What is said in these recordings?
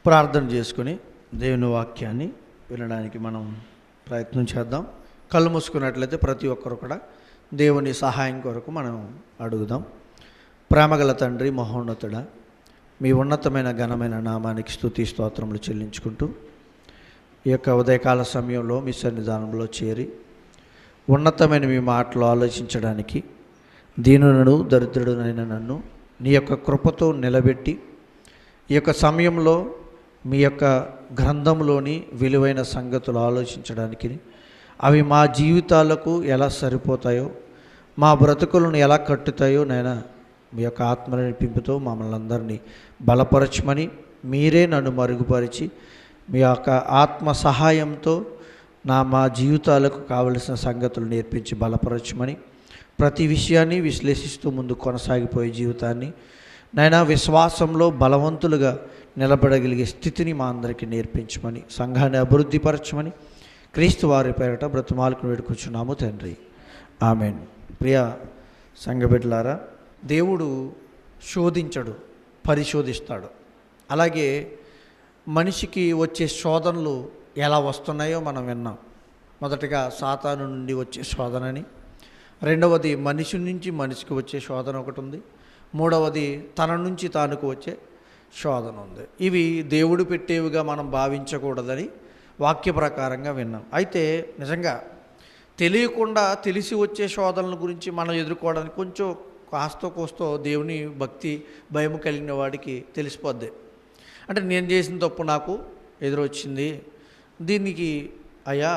ప్రార్థన చేసుకుని దేవుని వాక్యాన్ని వినడానికి మనం ప్రయత్నం చేద్దాం. కళ్ళు మూసుకున్నట్లయితే ప్రతి ఒక్కరు కూడా దేవుని సహాయం కొరకు మనం అడుగుదాం. ప్రేమగల తండ్రి, మహోన్నతుడ, మీ ఉన్నతమైన ఘనమైన నామానికి స్తుతి స్తోత్రములు చెల్లించుకుంటూ ఈ యొక్క ఉదయకాల సమయంలో మీ సన్నిధానంలో చేరి ఉన్నతమైన మీ మాటలు ఆలోచించడానికి దీనులను దరిద్రుడునైన నన్ను నీ యొక్క కృపతో నిలబెట్టి ఈ యొక్క సమయంలో మీ యొక్క గ్రంథంలోని విలువైన సంగతులు ఆలోచించడానికి, అవి మా జీవితాలకు ఎలా సరిపోతాయో, మా బ్రతుకులను ఎలా కట్టుతాయో నైనా మీ యొక్క ఆత్మ నడిపింపుతో మమ్మల్ని అందరినీ బలపరచమని, మీరే నన్ను మరుగుపరిచి మీ యొక్క ఆత్మ సహాయంతో మా జీవితాలకు కావలసిన సంగతులు నేర్పించి బలపరచమని, ప్రతి విషయాన్ని విశ్లేషిస్తూ ముందు కొనసాగిపోయే జీవితాన్ని నైనా విశ్వాసంలో బలవంతులుగా నిలబడగలిగే స్థితిని మా అందరికీ నేర్పించమని, సంఘాన్ని అభివృద్ధిపరచమని క్రీస్తు వారి పేరట బ్రతిమాలకు వేడుకొచ్చున్నాము తండ్రి, ఆమెన్. ప్రియ సంఘ బిడ్డలారా, దేవుడు శోధించడు, పరిశోధిస్తాడు. అలాగే మనిషికి వచ్చే శోధనలు ఎలా వస్తున్నాయో మనం విన్నాం. మొదటగా సాతాను నుండి వచ్చే శోధనని, రెండవది మనిషి నుంచి మనిషికి వచ్చే శోధన ఒకటి ఉంది, మూడవది తన నుంచి తానుకు వచ్చే శోధన ఉంది. ఇవి దేవుడు పెట్టేవిగా మనం భావించకూడదని వాక్య ప్రకారంగా విన్నాం. అయితే నిజంగా తెలియకుండా తెలిసి వచ్చే శోధనల గురించి మనం ఎదుర్కోవడానికి కొంచెం కాస్తో కోస్తో దేవుని భక్తి భయం కలిగిన వాడికి తెలిసిపోద్ది. అంటే నేను చేసిన తప్పు నాకు ఎదురొచ్చింది, దీనికి అయ్యా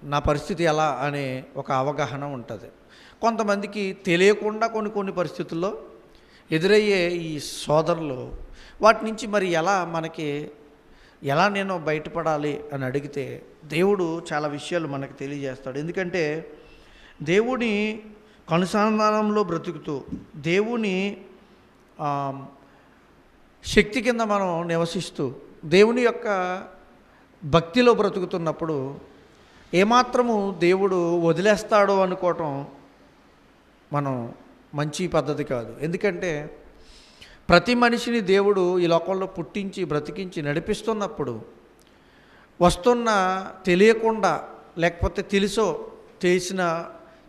నా పరిస్థితి ఎలా అనే ఒక అవగాహన ఉంటుంది. కొంతమందికి తెలియకుండా కొన్ని పరిస్థితుల్లో ఎదురయ్యే ఈ శోధనలు, వాటి నుంచి మరి ఎలా నేను బయటపడాలి అని అడిగితే దేవుడు చాలా విషయాలు మనకు తెలియజేస్తాడు. ఎందుకంటే దేవుని కనుసంధానంలో బ్రతుకుతూ దేవుని శక్తి కింద మనం నివసిస్తూ దేవుని యొక్క భక్తిలో బ్రతుకుతున్నప్పుడు ఏమాత్రము దేవుడు వదిలేస్తాడో అనుకోవటం మనం మంచి పద్ధతి కాదు. ఎందుకంటే ప్రతి మనిషిని దేవుడు ఈ లోకంలో పుట్టించి బ్రతికించి నడిపిస్తున్నప్పుడు వస్తున్న తెలియకుండా లేకపోతే తెలుసో చేసిన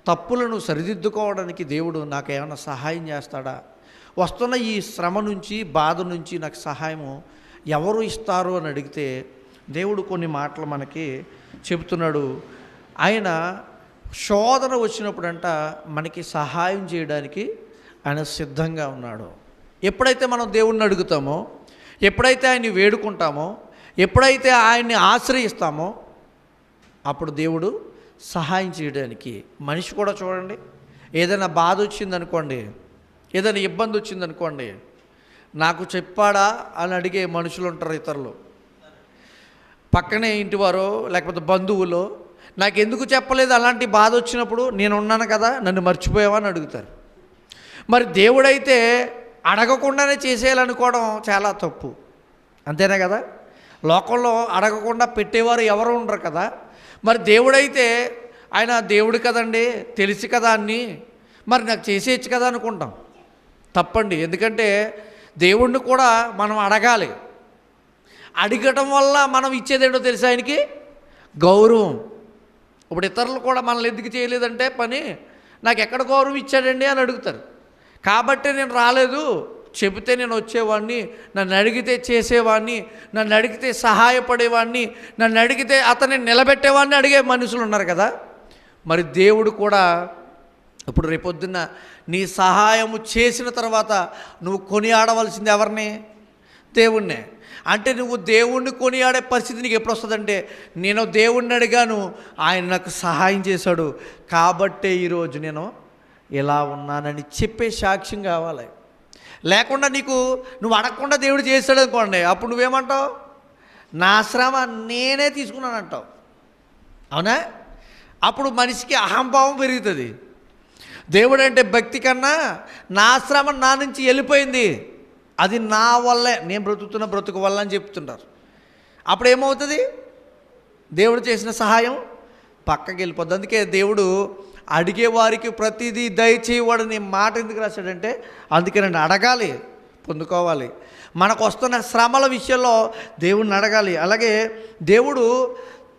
తప్పులను సరిదిద్దుకోవడానికి దేవుడు నాకేమైనా సహాయం చేస్తాడా, వస్తున్న ఈ శ్రమ నుంచి బాధ నుంచి నాకు సహాయము ఎవరు ఇస్తారు అని అడిగితే దేవుడు కొన్ని మాటలు మనకి చెబుతున్నాడు. ఆయన శోధన వచ్చినప్పుడంట మనకి సహాయం చేయడానికి ఆయన సిద్ధంగా ఉన్నాడు. ఎప్పుడైతే మనం దేవుణ్ణి అడుగుతామో, ఎప్పుడైతే ఆయన్ని వేడుకుంటామో, ఎప్పుడైతే ఆయన్ని ఆశ్రయిస్తామో అప్పుడు దేవుడు సహాయం చేయడానికి. మనిషి కూడా చూడండి, ఏదైనా బాధ వచ్చిందనుకోండి, ఏదైనా ఇబ్బంది వచ్చిందనుకోండి, నాకు చెప్పాడా అని అడిగే మనుషులు ఉంటారు. ఇతరులు పక్కనే ఇంటివారో లేకపోతే బంధువులో నాకు ఎందుకు చెప్పలేదు అలాంటి బాధ వచ్చినప్పుడు, నేను ఉన్నాను కదా నన్ను మర్చిపోయావా అని అడుగుతారు. మరి దేవుడైతే అడగకుండానే చేసేయాలనుకోవడం చాలా తప్పు, అంతేనా కదా? లోకంలో అడగకుండా పెట్టేవారు ఎవరు ఉండరు కదా. మరి దేవుడైతే ఆయన దేవుడు కదండి, తెలిసి కదా అన్నీ, మరి నాకు చేసేయచ్చు కదా అనుకుంటాం. తప్పండి. ఎందుకంటే దేవుణ్ణి కూడా మనం అడగాలి. అడగటం వల్ల మనం ఇచ్చేదేంటో తెలుసు, ఆయనకి గౌరవం. ఇప్పుడు ఇతరులు కూడా మనల్ని ఎందుకు చేయలేదంటే పని, నాకు ఎక్కడ గౌరవం ఇచ్చాడండి అని అడుగుతారు. కాబట్టి నేను రాలేదు, చెబితే నేను వచ్చేవాడిని, నన్ను అడిగితే చేసేవాడిని, నన్ను అడిగితే సహాయపడేవాడిని, నన్ను అడిగితే అతన్ని నిలబెట్టేవాడిని అడిగే మనుషులు ఉన్నారు కదా. మరి దేవుడు కూడా ఇప్పుడు రేపొద్దున్న నీ సహాయము చేసిన తర్వాత నువ్వు కొనియాడవలసింది ఎవరిని? దేవుణ్ణే. అంటే నువ్వు దేవుణ్ణి కొనియాడే పరిస్థితి నీకు ఎప్పుడు వస్తుందంటే, నేను దేవుణ్ణి అడిగాను, ఆయన నాకు సహాయం చేశాడు కాబట్టే ఈరోజు నేను ఇలా ఉన్నానని చెప్పే సాక్ష్యం కావాలి. లేకుండా నువ్వు అడగకుండా దేవుడు చేశాడు అనుకోండి, అప్పుడు నువ్వేమంటావు? నా శ్రమ నేనే తీసుకున్నానంటావు. అవునా? అప్పుడు మనిషికి అహంభావం పెరుగుతుంది. దేవుడు అంటే భక్తి కన్నా నా శ్రమ నా నుంచి వెళ్ళిపోయింది, అది నా వల్లే, నేను బ్రతుకుతున్న బ్రతుకు వల్ల అని చెప్తుంటారు. అప్పుడు ఏమవుతుంది? దేవుడు చేసిన సహాయం పక్కకి వెళ్ళిపోద్ది. అందుకే దేవుడు అడిగేవారికి ప్రతిదీ దయచేయవాడని మాట ఎందుకు రాశాడంటే, అందుకేనండి అడగాలి, పొందుకోవాలి. మనకు వస్తున్న శ్రమల విషయంలో దేవుణ్ణి అడగాలి. అలాగే దేవుడు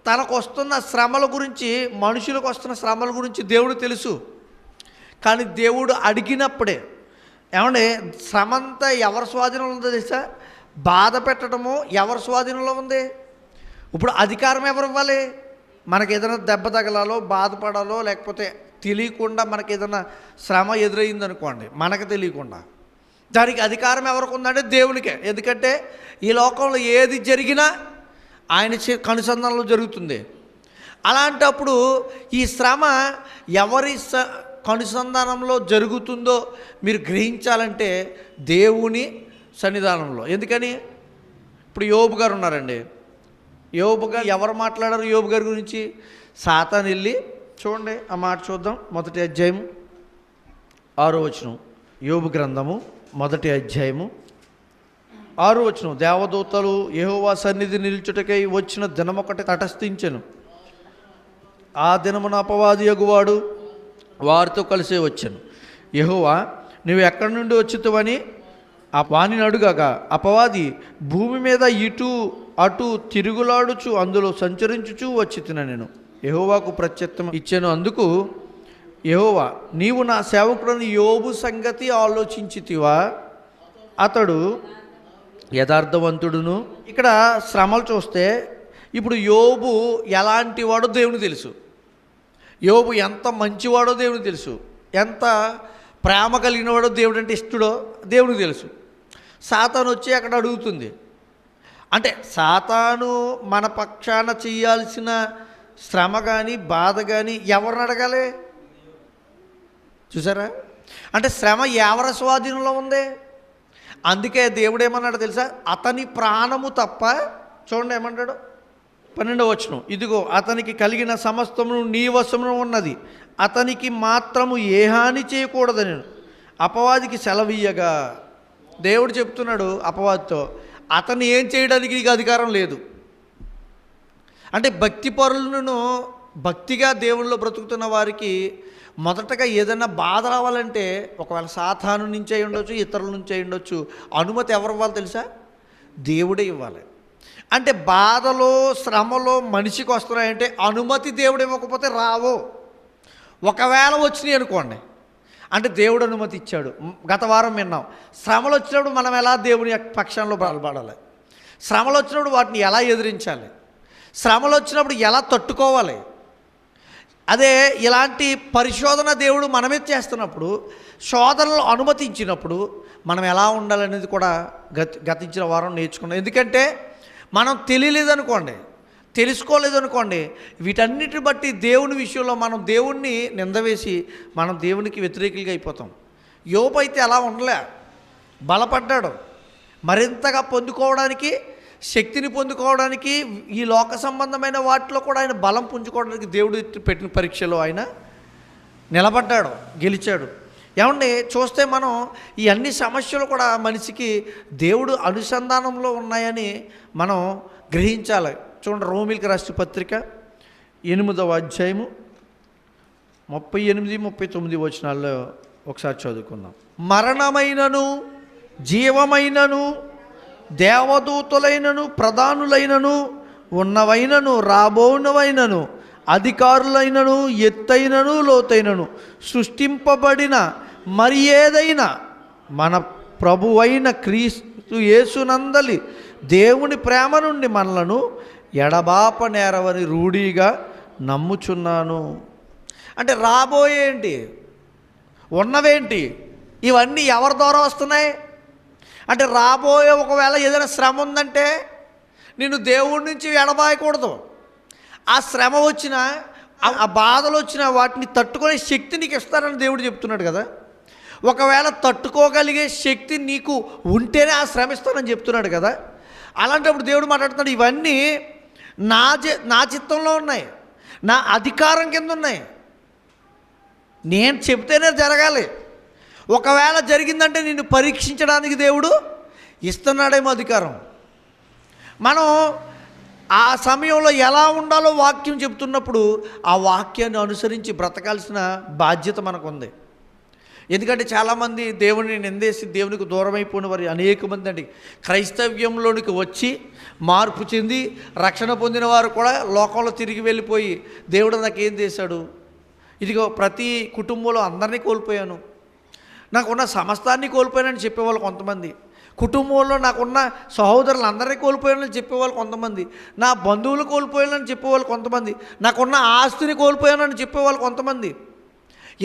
తనకు వస్తున్న శ్రమల గురించి, మనుషులకు వస్తున్న శ్రమల గురించి దేవుడు తెలుసు. కానీ దేవుడు అడిగినప్పుడే, ఏమంటే శ్రమ అంతా ఎవరి స్వాధీనంలో ఉందో తెలుసా? బాధ పెట్టడము ఎవరి స్వాధీనంలో ఉంది? ఇప్పుడు అధికారం ఎవరు ఇవ్వాలి? మనకి ఏదైనా దెబ్బ తగలాలో, బాధపడాలో, లేకపోతే తెలియకుండా మనకి ఏదైనా శ్రమ ఎదురైందనుకోండి, మనకు తెలియకుండా, దానికి అధికారం ఎవరికి ఉందంటే దేవునికే. ఎందుకంటే ఈ లోకంలో ఏది జరిగినా ఆయన కనుసంధానంలో జరుగుతుంది. అలాంటప్పుడు ఈ శ్రమ ఎవరి కనుసంధానంలో జరుగుతుందో మీరు గ్రహించాలంటే దేవుని సన్నిధానంలో. ఎందుకని? ఇప్పుడు యోబు గారు ఉన్నారండి. యోబు గారు ఎవరు మాట్లాడారు యోబు గారి గురించి? సాతాను వెళ్ళి, చూడండి ఆ మాట చూద్దాం. 1వ అధ్యాయము 6వ వచనం, యోబు గ్రంథము 1వ అధ్యాయము 6వ వచనం. దేవదూతలు యెహోవా సన్నిధి నిలుచుటకై వచ్చిన దినమొకటి తటస్థించెను. ఆ దినమున అపవాది యగువాడు వారితో కలిసే వచ్చాను. యెహోవా నువ్వు ఎక్కడి నుండి వచ్చితువని వానిని అడుగగా, అపవాది భూమి మీద ఇటు అటు తిరుగులాడుచు అందులో సంచరించుచూ వచ్చి నేను యెహోవాకు ప్రత్యుత్తరం ఇచ్చాను. అందుకు యెహోవా, నీవు నా సేవకుడని యోబు సంగతి ఆలోచించితివా? అతడు యథార్థవంతుడును. ఇక్కడ శ్రమలు చూస్తే ఇప్పుడు యోబు ఎలాంటి వాడో దేవునికి తెలుసు. యోబు ఎంత మంచివాడో దేవునికి తెలుసు. ఎంత ప్రేమ కలిగినవాడో, దేవుడు అంటే ఇష్టడో దేవునికి తెలుసు. సాతాను వచ్చి అక్కడ అడుగుతుంది. అంటే సాతాను మన పక్షాన చేయాల్సిన శ్రమ కానీ, బాధ కానీ ఎవరిని అడగాలి? చూసారా? అంటే శ్రమ ఎవరి స్వాధీనంలో ఉంది? అందుకే దేవుడు ఏమన్నాడు తెలుసా? అతని ప్రాణము తప్ప, చూడండి ఏమంటాడు 12వ వచనం, ఇదిగో అతనికి కలిగిన సమస్తమును నీ వశమున ఉన్నది, అతనికి మాత్రము ఏ హాని చేయకూడదని అపవాదికి సెలవీయగా. దేవుడు చెప్తున్నాడు అపవాదితో, అతను ఏం చేయడానికి నీకు అధికారం లేదు. అంటే భక్తి పరులను, భక్తిగా దేవునిలో బ్రతుకుతున్న వారికి మొదటగా ఏదైనా బాధ రావాలంటే, ఒకవేళ సాతాను నుంచి అయి ఉండొచ్చు, ఇతరుల నుంచి అయి ఉండొచ్చు, అనుమతి ఎవరు ఇవ్వాలి తెలుసా? దేవుడే ఇవ్వాలి. అంటే బాధలో, శ్రమలో మనిషికి వస్తున్నాయంటే అనుమతి దేవుడు ఇవ్వకపోతే రావు. ఒకవేళ వచ్చినాయి అనుకోండి, అంటే దేవుడు అనుమతి ఇచ్చాడు. గత వారం విన్నాం, శ్రమలు వచ్చినప్పుడు మనం ఎలా దేవుని పక్షంలో బలపడాలి, శ్రమలు వచ్చినప్పుడు వాటిని ఎలా ఎదిరించాలి, శ్రమలు వచ్చినప్పుడు ఎలా తట్టుకోవాలి. అదే ఇలాంటి పరిశోధన దేవుడు మనమే చేస్తున్నప్పుడు, శోధనలు అనుమతించినప్పుడు మనం ఎలా ఉండాలనేది కూడా గతించిన వారం నేర్చుకున్నాం. ఎందుకంటే మనం తెలియలేదనుకోండి, తెలుసుకోలేదనుకోండి, వీటన్నిటిని బట్టి దేవుని విషయంలో మనం దేవుణ్ణి నిందవేసి మనం దేవునికి వ్యతిరేకులుగా అయిపోతాం. యోబు అయితే అలా ఉండలే, బలపడ్డాడు. మరింతగా పొందుకోవడానికి, శక్తిని పొందుకోవడానికి, ఈ లోక సంబంధమైన వాటిలో కూడా ఆయన బలం పుంజుకోవడానికి దేవుడు పెట్టిన పరీక్షలో ఆయన నిలబడ్డాడు, గెలిచాడు. ఏమండి చూస్తే మనం ఈ అన్ని సమస్యలు కూడా మనిషికి దేవుడు అనుసంధానంలో ఉన్నాయని మనం గ్రహించాలి. చూడండి, రోమీయులకు రాసిన పత్రిక 8వ అధ్యాయము 38, 39 వచనాల్లో ఒకసారి చదువుకుందాం. మరణమైనను, జీవమైనను, దేవదూతలైనను, ప్రధానులైనను, ఉన్నవైనను, రాబోనవైనను, అధికారులైనను, ఎత్తైనను, లోతైనను, సృష్టింపబడిన మరి ఏదైనా మన ప్రభువైన క్రీస్తు యేసునందలి దేవుని ప్రేమ నుండి మనలను ఎడబాప నేరవని రూఢీగా నమ్ముచున్నాను. అంటే రాబోయేంటి, ఉన్నవేంటి, ఇవన్నీ ఎవరి ద్వారా వస్తున్నాయి అంటే, రాబోయే ఒకవేళ ఏదైనా శ్రమ ఉందంటే నేను దేవుడి నుంచి ఎడబాయకూడదు. ఆ శ్రమ వచ్చినా, ఆ బాధలు వచ్చినా వాటిని తట్టుకునే శక్తి నీకు ఇస్తానని దేవుడు చెప్తున్నాడు కదా. ఒకవేళ తట్టుకోగలిగే శక్తి నీకు ఉంటేనే ఆ శ్రమ ఇస్తానని చెప్తున్నాడు కదా. అలాంటప్పుడు దేవుడు మాట్లాడుతున్నాడు, ఇవన్నీ నా చిత్తంలో ఉన్నాయి, నా అధికారం కింద ఉన్నాయి, నేను చెప్తేనే జరగాలి. ఒకవేళ జరిగిందంటే నిన్ను పరీక్షించడానికి దేవుడు ఇస్తున్నాడేమో అధికారం. మనం ఆ సమయంలో ఎలా ఉండాలో వాక్యం చెప్తున్నప్పుడు ఆ వాక్యాన్ని అనుసరించి బ్రతకాల్సిన బాధ్యత మనకు ఉంది. ఎందుకంటే చాలామంది దేవుడిని నిందేసి దేవునికి దూరం అయిపోయిన వారు అనేక మంది అండి క్రైస్తవ్యంలోనికి వచ్చి మార్పు చెంది రక్షణ పొందిన వారు కూడా లోకంలో తిరిగి వెళ్ళిపోయి దేవుడు నాకేం చేశాడు, ఇదిగో ప్రతి కుటుంబంలో అందరినీ కోల్పోయాను, నాకున్న సమస్తాన్ని కోల్పోయానని చెప్పేవాళ్ళు కొంతమంది, కుటుంబంలో నాకున్న సహోదరులు అందరినీ కోల్పోయానని చెప్పేవాళ్ళు కొంతమంది, నా బంధువులు కోల్పోయానని చెప్పేవాళ్ళు కొంతమంది, నాకున్న ఆస్తిని కోల్పోయానని చెప్పేవాళ్ళు కొంతమంది.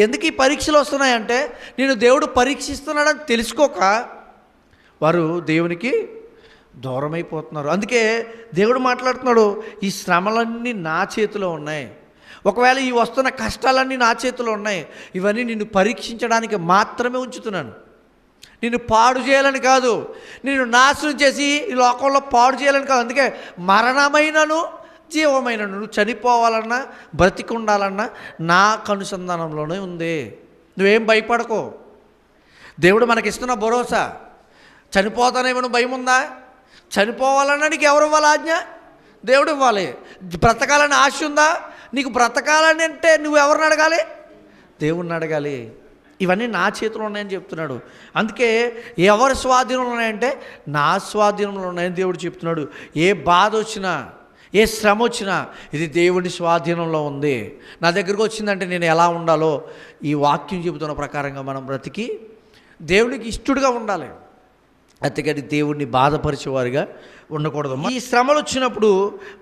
ఎందుకు ఈ పరీక్షలు వస్తున్నాయంటే నేను దేవుడు పరీక్షిస్తున్నాడని తెలుసుకోక వారు దేవునికి దూరం అయిపోతున్నారు. అందుకే దేవుడు మాట్లాడుతున్నాడు, ఈ శ్రమలన్నీ నా చేతిలో ఉన్నాయి, ఒకవేళ ఈ వస్తున్న కష్టాలన్నీ నా చేతిలో ఉన్నాయి, ఇవన్నీ నిన్ను పరీక్షించడానికి మాత్రమే ఉంచుతున్నాను, నిన్ను పాడు చేయాలని కాదు, నిన్ను నాశనం చేసి ఈ లోకంలో పాడు చేయాలని కాదు. అందుకే మరణమైనను జీవమైనను నువ్వు చనిపోవాలన్నా బ్రతికుండాలన్నా నా కనుసంధానంలోనే ఉంది. నువ్వేం భయపడకో. దేవుడు మనకిస్తున్న భరోసా. చనిపోతానేమో భయం ఉందా? చనిపోవాలన్నా నీకు ఎవరు ఇవ్వాలి ఆజ్ఞ? దేవుడు ఇవ్వాలి. బ్రతకాలని ఆశ ఉందా? నీకు బ్రతకాలని అంటే నువ్వు ఎవరిని అడగాలి? దేవుణ్ణి అడగాలి. ఇవన్నీ నా చేతిలో ఉన్నాయని చెప్తున్నాడు. అందుకే ఎవరి స్వాధీనంలో ఉన్నాయంటే నా స్వాధీనంలో ఉన్నాయని దేవుడు చెప్తున్నాడు. ఏ బాధ వచ్చినా ఏ శ్రమ వచ్చినా ఇది దేవుని స్వాధీనంలో ఉంది, నా దగ్గరకు వచ్చిందంటే నేను ఎలా ఉండాలో ఈ వాక్యం చెబుతున్న ప్రకారంగా మనం బ్రతికి దేవునికి ఇష్టడుగా ఉండాలి. అంతేకాని దేవుడిని బాధపరిచేవారిగా ఉండకూడదు. ఈ శ్రమలు వచ్చినప్పుడు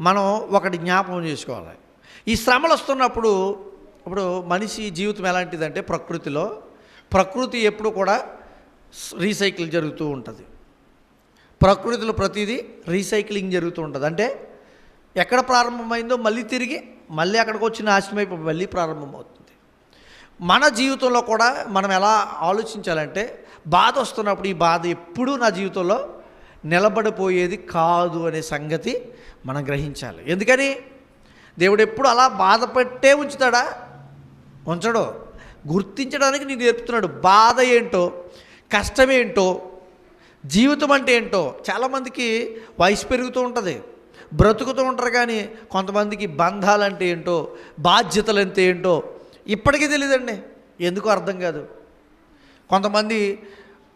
మనం ఒకటి జ్ఞాపకం చేసుకోవాలి. ఈ శ్రమలు వస్తున్నప్పుడు ఇప్పుడు మనిషి జీవితం ఎలాంటిదంటే ప్రకృతి ఎప్పుడు కూడా రీసైకిల్ జరుగుతూ ఉంటుంది. ప్రకృతిలో ప్రతిదీ రీసైక్లింగ్ జరుగుతూ ఉంటుంది. అంటే ఎక్కడ ప్రారంభమైందో మళ్ళీ అక్కడికి వచ్చి నాశనం అయిపోయి మళ్ళీ ప్రారంభమవుతుంది. మన జీవితంలో కూడా మనం ఎలా ఆలోచించాలంటే బాధ వస్తున్నప్పుడు ఈ బాధ ఎప్పుడూ నా జీవితంలో నిలబడిపోయేది కాదు అనే సంగతి మనం గ్రహించాలి. ఎందుకని దేవుడు ఎప్పుడు అలా బాధ పెట్టే ఉంచుతాడా? ఉంచడు. గుర్తించడానికి నేను నేర్పుతున్నాడు. బాధ ఏంటో, కష్టమేంటో, జీవితం అంటే ఏంటో. చాలామందికి వయసు పెరుగుతూ ఉంటుంది, బ్రతుకుతూ ఉంటారు, కానీ కొంతమందికి బంధాలంటే ఏంటో, బాధ్యతలు అంటే ఏంటో ఇప్పటికీ తెలియదండి. ఎందుకో అర్థం కాదు. కొంతమంది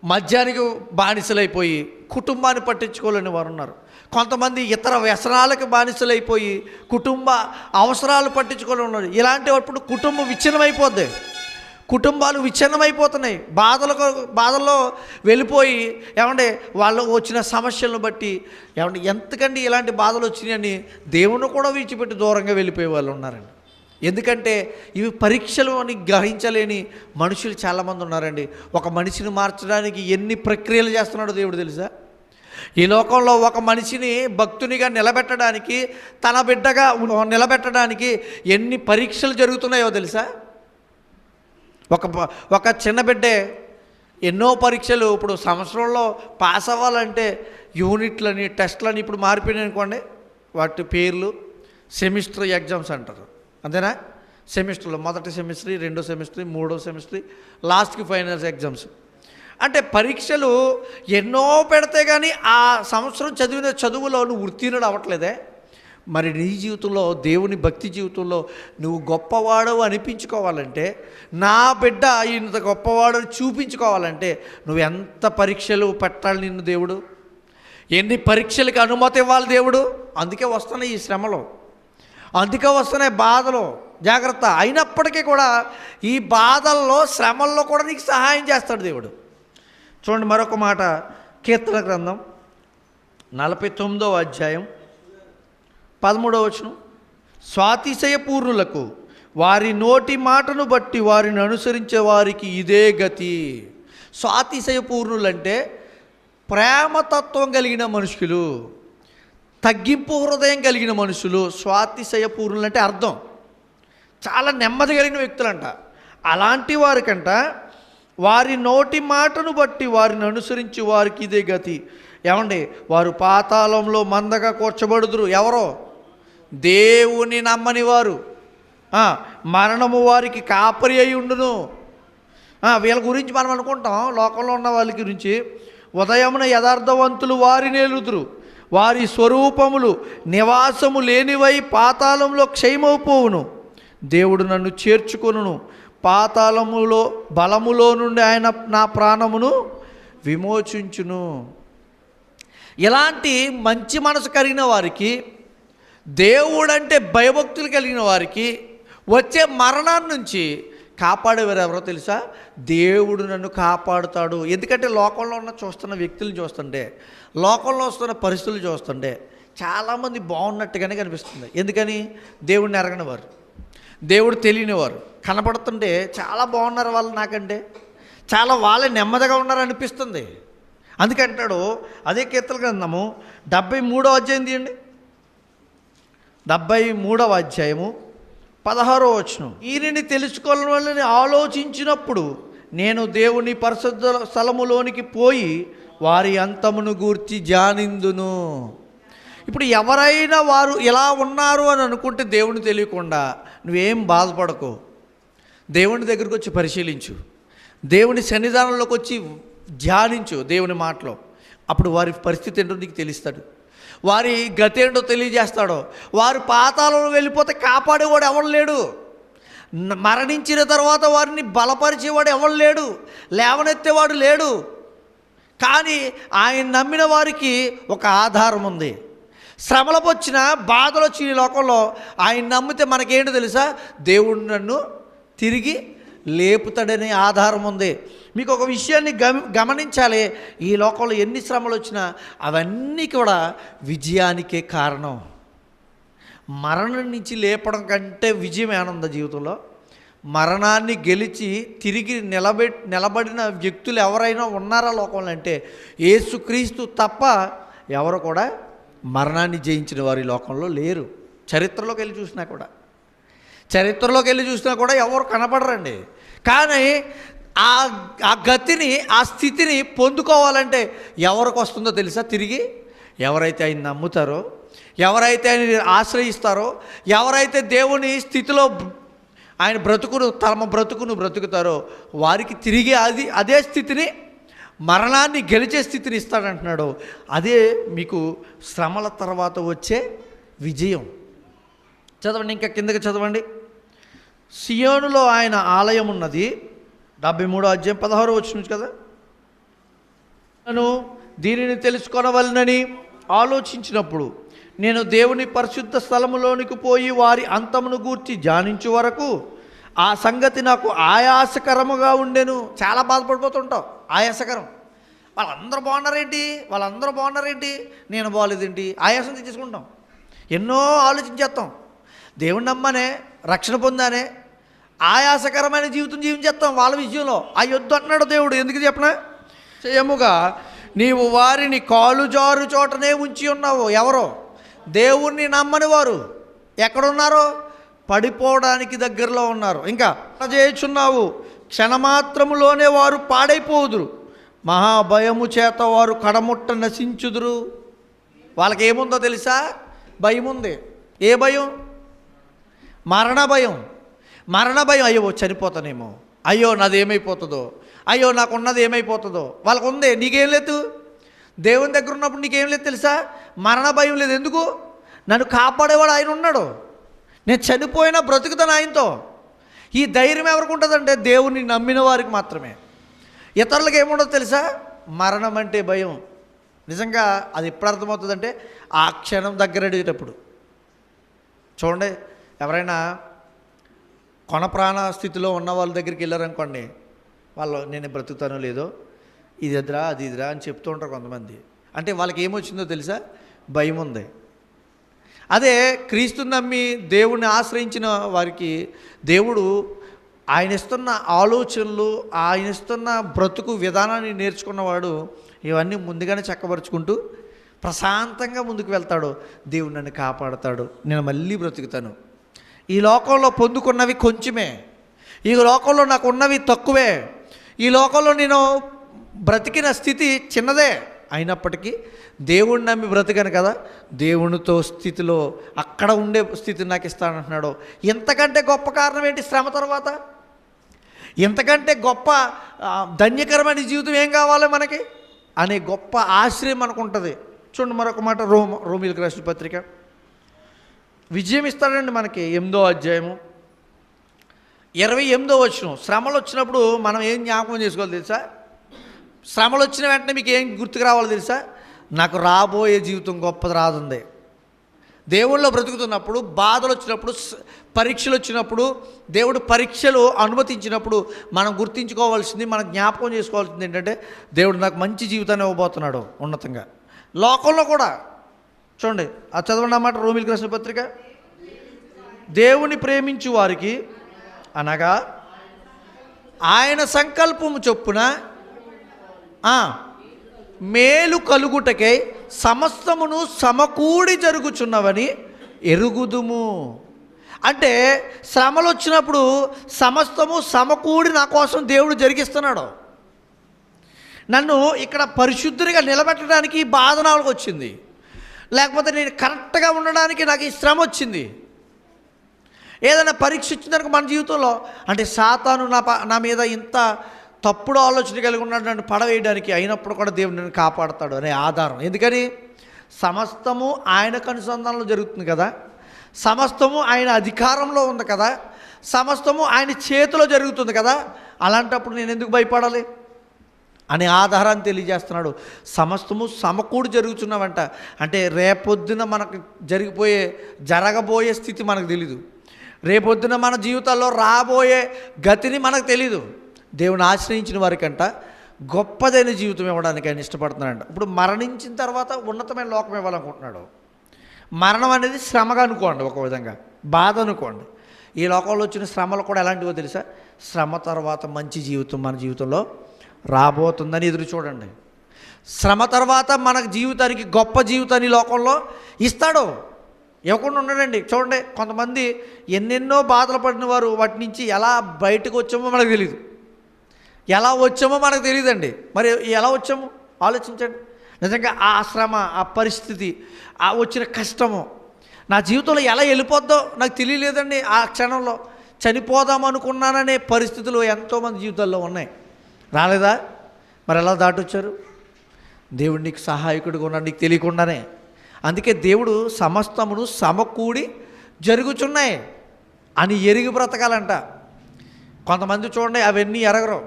మద్యానికి బానిసలైపోయి కుటుంబాన్ని పట్టించుకోలేని వారు ఉన్నారు. కొంతమంది ఇతర వ్యసనాలకు బానిసలైపోయి కుటుంబ అవసరాలు పట్టించుకోలేని ఉన్నారు. ఇలాంటివప్పుడు కుటుంబం విచ్ఛిన్నమైపోద్ది, కుటుంబాలు విచ్ఛిన్నమైపోతున్నాయి. బాధల్లో వెళ్ళిపోయి ఏమంటే వాళ్ళకు వచ్చిన సమస్యలను బట్టి ఏమంటే ఎంతకండి ఇలాంటి బాధలు వచ్చినాయని దేవుని కూడా విడిచిపెట్టి దూరంగా వెళ్ళిపోయే వాళ్ళు ఉన్నారండి. ఎందుకంటే ఇవి పరీక్షలు అని గ్రహించలేని మనుషులు చాలామంది ఉన్నారండి. ఒక మనిషిని మార్చడానికి ఎన్ని ప్రక్రియలు చేస్తున్నాడో దేవుడు తెలుసా? ఈ లోకంలో ఒక మనిషిని భక్తునిగా నిలబెట్టడానికి, తన బిడ్డగా నిలబెట్టడానికి ఎన్ని పరీక్షలు జరుగుతున్నాయో తెలుసా? ఒక చిన్న బిడ్డే ఎన్నో పరీక్షలు. ఇప్పుడు సంవత్సరంలో పాస్ అవ్వాలంటే యూనిట్లని, టెస్ట్లని ఇప్పుడు మారిపోయినాయి అనుకోండి. వాటి పేర్లు సెమిస్టర్ ఎగ్జామ్స్ అంటారు, అంతేనా? సెమిస్టర్లో మొదటి సెమిస్టర్, రెండో సెమిస్టర్, మూడో సెమిస్టర్, లాస్ట్కి ఫైనల్స్ ఎగ్జామ్స్. అంటే పరీక్షలు ఎన్నో పెడితే కానీ ఆ సంవత్సరం చదివిన చదువులో నువ్వు ఉత్తీర్ణుడు అవ్వట్లేదే. మరి నీ జీవితంలో, దేవుని భక్తి జీవితంలో నువ్వు గొప్పవాడు అనిపించుకోవాలంటే, నా బిడ్డ ఇంత గొప్పవాడు చూపించుకోవాలంటే నువ్వు ఎంత పరీక్షలు పెట్టాలి నిన్ను దేవుడు? ఎన్ని పరీక్షలకు అనుమతి ఇవ్వాలి దేవుడు? అందుకే వస్తున్నాయి ఈ శ్రమలు, అందుకే వస్తున్నాయి బాధలు. జాగ్రత్త. అయినప్పటికీ కూడా ఈ బాధల్లో, శ్రమల్లో కూడా నీకు సహాయం చేస్తాడు దేవుడు. చూడండి మరొక మాట, కీర్తన గ్రంథం 49వ అధ్యాయం 13వ వచనం. స్వాతిశయపూర్ణులకు వారి నోటి మాటను బట్టి వారిని అనుసరించే వారికి ఇదే గతి. స్వాతిశయపూర్ణులంటే ప్రేమతత్వం కలిగిన మనుషులు, తగ్గింపు హృదయం కలిగిన మనుషులు. స్వాతిశయపూర్ణులు అంటే అర్థం చాలా నెమ్మది కలిగిన వ్యక్తులంట. అలాంటి వారికంట వారి నోటి మాటను బట్టి వారిని అనుసరించి వారికి ఇదే గతి. ఏమండి, వారు పాతాళంలో మందగా కూర్చబడుదురు. ఎవరో? దేవుని నమ్మని వారు. మరణము వారికి కాపరి అయి ఉండును. వీళ్ళ గురించి మనం అనుకుంటాం, లోకంలో ఉన్న వాళ్ళ గురించి. ఉదయమున యథార్థవంతులు వారిని ఏలుదురు, వారి స్వరూపములు నివాసము లేనివై పాతాళంలో క్షయమైపోవును. దేవుడు నన్ను చేర్చుకొనును, పాతాళములో బలములో నుండి ఆయన నా ప్రాణమును విమోచించును. ఇలాంటి మంచి మనసు కలిగిన వారికి, దేవుడంటే భయభక్తులు కలిగిన వారికి వచ్చే మరణాన్ని నుంచి కాపాడేవారు ఎవరో తెలుసా? దేవుడు నన్ను కాపాడుతాడు. ఎందుకంటే లోకంలో చూస్తున్న వ్యక్తులను చూస్తుంటే, లోకంలో వస్తున్న పరిస్థితులు చూస్తుంటే చాలామంది బాగున్నట్టుగానే కనిపిస్తుంది. ఎందుకని? దేవుడిని ఎరగని వారు, దేవుడు తెలియనివారు కనపడుతుంటే చాలా బాగున్నారు వాళ్ళు, నాకంటే చాలా వాళ్ళే నెమ్మదిగా ఉన్నారు అనిపిస్తుంది. అందుకంటాడు అదే కీర్తన గ్రంథము 73వ అధ్యాయం తీయండి. 73వ అధ్యాయము 16వ వచనం. ఈయనని తెలుసుకోవాలని ఆలోచించినప్పుడు నేను దేవుని పరిశుద్ధ స్థలములోనికి పోయి వారి అంతమును గూర్చి ధ్యానిందును. ఇప్పుడు ఎవరైనా వారు ఇలా ఉన్నారు అని అనుకుంటే దేవుని తెలియకుండా నువ్వేం బాధపడకు. దేవుని దగ్గరికి వచ్చి పరిశీలించు, దేవుని సన్నిధానంలోకి వచ్చి ధ్యానించు దేవుని మాటలో. అప్పుడు వారి పరిస్థితి ఏంటో నీకు తెలుస్తాడు, వారి గతి ఏంటో తెలియజేస్తాడు. వారు పాతాళంలో వెళ్ళిపోతే కాపాడేవాడు ఎవడు లేడు, మరణించిన తర్వాత వారిని బలపరిచేవాడు ఎవడు లేడు, లేవనెత్తేవాడు లేడు. కానీ ఆయన నమ్మిన వారికి ఒక ఆధారం ఉంది. శ్రమలకు వచ్చిన బాధలు వచ్చిన లోకంలో ఆయన నమ్మితే మనకేంటో తెలుసా? దేవుడు నన్ను తిరిగి లేపుతాడనే ఆధారం ఉంది. మీకు ఒక విషయాన్ని గమనించాలి. ఈ లోకంలో ఎన్ని శ్రమలు వచ్చినా అవన్నీ కూడా విజయానికే కారణం. మరణం నుంచి లేపడం కంటే విజయం ఏముంది జీవితంలో? మరణాన్ని గెలిచి తిరిగి నిలబడిన వ్యక్తులు ఎవరైనా ఉన్నారా లోకంలో అంటే యేసుక్రీస్తు తప్ప ఎవరు కూడా మరణాన్ని జయించిన వారు ఈ లోకంలో లేరు. చరిత్రలోకి వెళ్ళి చూసినా కూడా ఎవరు కనపడరండి. కానీ ఆ గతిని, ఆ స్థితిని పొందుకోవాలంటే ఎవరికి వస్తుందో తెలుసా? తిరిగి ఎవరైతే ఆయన నమ్ముతారో, ఎవరైతే ఆయన ఆశ్రయిస్తారో, ఎవరైతే దేవుని స్థితిలో ఆయన తమ బ్రతుకును బ్రతుకుతారో వారికి తిరిగి అదే స్థితిని, మరణాన్ని గెలిచే స్థితిని ఇస్తాడంటున్నాడు. అదే మీకు శ్రమల తర్వాత వచ్చే విజయం. చదవండి, ఇంకా కిందకి చదవండి. సియోనులో ఆయన ఆలయం ఉన్నది. 73వ అధ్యాయం 16వ వచనం కదా. నేను దీనిని తెలుసుకొనవలనని ఆలోచించినప్పుడు నేను దేవుని పరిశుద్ధ స్థలములోనికి పోయి వారి అంతమును గూర్చి ధ్యానించు వరకు ఆ సంగతి నాకు ఆయాసకరముగా ఉండెను. చాలా బాధపడిపోతుంటావు, ఆయాసకరం. వాళ్ళందరూ బాగున్నారేంటి, నేను బాగోలేదేంటి, ఆయాసం తెచ్చేసుకుంటాం. ఎన్నో ఆలోచించేస్తాం. దేవుని నమ్మనే, రక్షణ పొందానే ఆయాసకరమైన జీవితం జీవించేస్తాం. వాళ్ళ విషయంలో ఆ యుద్ధం అంటున్నాడు దేవుడు. ఎందుకు చెప్పనా? చేయముగా నీవు వారిని కాలు జారు చోటనే ఉంచి ఉన్నావు. ఎవరో దేవుణ్ణి నమ్మని వారు ఎక్కడున్నారో? పడిపోవడానికి దగ్గరలో ఉన్నారు. ఇంకా చేయుచున్నావు, క్షణమాత్రములోనే వారు పాడైపోదురు, మహాభయము చేత వారు కడముట్ట నశించుదురు. వాళ్ళకి ఏముందో తెలుసా? భయం ఉంది. ఏ భయం? మరణ భయం. అయ్యో చనిపోతానేమో, అయ్యో నాది ఏమైపోతుందో, అయ్యో నాకున్నది ఏమైపోతుందో వాళ్ళకు ఉంది. నీకేం లేదు. దేవుని దగ్గర ఉన్నప్పుడు నీకేం లేదు తెలుసా? మరణ భయం లేదు. ఎందుకు? నన్ను కాపాడేవాడు ఆయన ఉన్నాడు. నేను చనిపోయినా బ్రతుకుతాను ఆయనతో. ఈ ధైర్యం ఎవరికి ఉంటుందంటే దేవుని నమ్మిన వారికి మాత్రమే. ఇతరులకు ఏముండదు తెలుసా? మరణం అంటే భయం. నిజంగా అది ఎప్పుడు అర్థమవుతుందంటే ఆ క్షణం దగ్గరడేటప్పుడు. చూడండి, ఎవరైనా కొన ప్రాణ స్థితిలో ఉన్న వాళ్ళ దగ్గరికి వెళ్ళారనుకోండి, వాళ్ళు నేను బ్రతుకుతానో లేదో, ఇది ఎదురా అది ఇదిరా అని చెప్తూ ఉంటారు కొంతమంది. అంటే వాళ్ళకి ఏమొచ్చిందో తెలుసా? భయం ఉంది. అదే క్రీస్తుని నమ్మి దేవుణ్ణి ఆశ్రయించిన వారికి దేవుడు ఆయన ఇస్తున్న ఆలోచనలు, ఆయన ఇస్తున్న బ్రతుకు విధానాన్ని నేర్చుకున్నవాడు ఇవన్నీ ముందుగానే చక్కబరుచుకుంటూ ప్రశాంతంగా ముందుకు వెళ్తాడు. దేవుడు నన్ను కాపాడుతాడు, నేను మళ్ళీ బ్రతుకుతాను. ఈ లోకంలో పొందుకున్నవి కొంచెమే, ఈ లోకంలో నాకు ఉన్నవి తక్కువే, ఈ లోకంలో నేను బ్రతికిన స్థితి చిన్నదే. అయినప్పటికీ దేవుణ్ణి నమ్మి బ్రతికాను కదా, దేవునితో స్థితిలో అక్కడ ఉండే స్థితి నాకు ఇస్తానంటున్నాడు. ఇంతకంటే గొప్ప కారణం ఏంటి? శ్రమ తర్వాత ఇంతకంటే గొప్ప ధన్యకరమైన జీవితం ఏం కావాలి మనకి అనే గొప్ప ఆశ్రయం మనకు ఉంటుంది. చూడండి మరొక మాట, రోమీయులకు రాసిన పత్రిక. విజయం ఇస్తాడండి మనకి. 8వ అధ్యాయము 28వ వచనం, శ్రమలు వచ్చినప్పుడు మనం ఏం జ్ఞాపకం చేసుకోవాలి తెలుసా? శ్రమలు వచ్చిన వెంటనే మీకు ఏం గుర్తుకు రావాలి తెలుసా? నాకు రాబోయే జీవితం గొప్పది రాదుంది. దేవుళ్ళో బ్రతుకుతున్నప్పుడు, బాధలు వచ్చినప్పుడు, పరీక్షలు వచ్చినప్పుడు, దేవుడు పరీక్షలు అనుమతించినప్పుడు మనం గుర్తించుకోవాల్సింది, మనం జ్ఞాపకం చేసుకోవాల్సింది ఏంటంటే, దేవుడు నాకు మంచి జీవితాన్ని ఇవ్వబోతున్నాడు ఉన్నతంగా. లోకంలో కూడా చూడండి, ఆ చదవండి అన్నమాట, రోమీయులకు రాసిన పత్రిక. దేవుని ప్రేమించు వారికి అనగా ఆయన సంకల్పము చొప్పున మేలు కలుగుటకై సమస్తమును సమకూడి జరుగుచున్నవని ఎరుగుదుము. అంటే శ్రమలు వచ్చినప్పుడు సమస్తము సమకూడి నా కోసం దేవుడు జరిగిస్తున్నాడు. నన్ను ఇక్కడ పరిశుద్ధునిగా నిలబెట్టడానికి బాధ నాకు వచ్చింది, లేకపోతే నేను కరెక్ట్గా ఉండడానికి నాకు ఈ శ్రమ వచ్చింది. ఏదైనా పరీక్ష వచ్చిందనుకో మన జీవితంలో, అంటే సాతాను నా మీద ఇంత తప్పుడు ఆలోచన కలిగి ఉన్నాడు నన్ను పడవేయడానికి, అయినప్పుడు కూడా దేవుడు నన్ను కాపాడతాడు అనే ఆధారం. ఎందుకని? సమస్తము ఆయనకు అనుసంధానంలో జరుగుతుంది కదా, సమస్తము ఆయన అధికారంలో ఉంది కదా, సమస్తము ఆయన చేతిలో జరుగుతుంది కదా. అలాంటప్పుడు నేను ఎందుకు భయపడాలి అనే ఆధారాన్ని తెలియజేస్తున్నాడు. సమస్తము సమకూడి జరుగుతున్నావంట. అంటే రేపొద్దున మనకు జరగబోయే స్థితి మనకు తెలీదు, రేపొద్దున మన జీవితాల్లో రాబోయే గతిని మనకు తెలీదు. దేవుని ఆశ్రయించిన వారికంట గొప్పదైన జీవితం ఇవ్వడానికి ఆయన ఇష్టపడుతున్నాడు. ఇప్పుడు మరణించిన తర్వాత ఉన్నతమైన లోకం ఇవ్వాలనుకుంటున్నాడు. మరణం అనేది శ్రమగా అనుకోండి, ఒక విధంగా బాధ అనుకోండి. ఈ లోకంలో వచ్చిన శ్రమలు కూడా ఎలాంటివో తెలుసా? శ్రమ తర్వాత మంచి జీవితం మన జీవితంలో రాబోతుందని ఎదురు చూడండి. శ్రమ తర్వాత మనకు జీవితానికి గొప్ప జీవితాన్ని లోకంలో ఇస్తాడు, ఇవ్వకుండా ఉండడండి. చూడండి, కొంతమంది ఎన్నెన్నో బాధలు పడిన వారు వాటి నుంచి ఎలా బయటకు వచ్చామో మనకు తెలియదు, ఎలా వచ్చామో మనకు తెలియదండి. మరి ఎలా వచ్చాము ఆలోచించండి. నిజంగా ఆ శ్రమ, ఆ పరిస్థితి, ఆ వచ్చిన కష్టము నా జీవితంలో ఎలా వెళ్ళిపోద్దో నాకు తెలియలేదండి. ఆ క్షణంలో చనిపోదాం అనుకున్నాననే పరిస్థితులు ఎంతోమంది జీవితాల్లో ఉన్నాయి. రాలేదా? మరి ఎలా దాటొచ్చారు? దేవుడు నీకు సహాయకుడిగా ఉన్నాడు నీకు తెలియకుండానే. అందుకే దేవుడు సమస్తమును సమకూడి జరుగుచున్నాయి అని ఎరిగి బ్రతకాలంట. కొంతమంది చూడండి అవన్నీ ఎరగరు,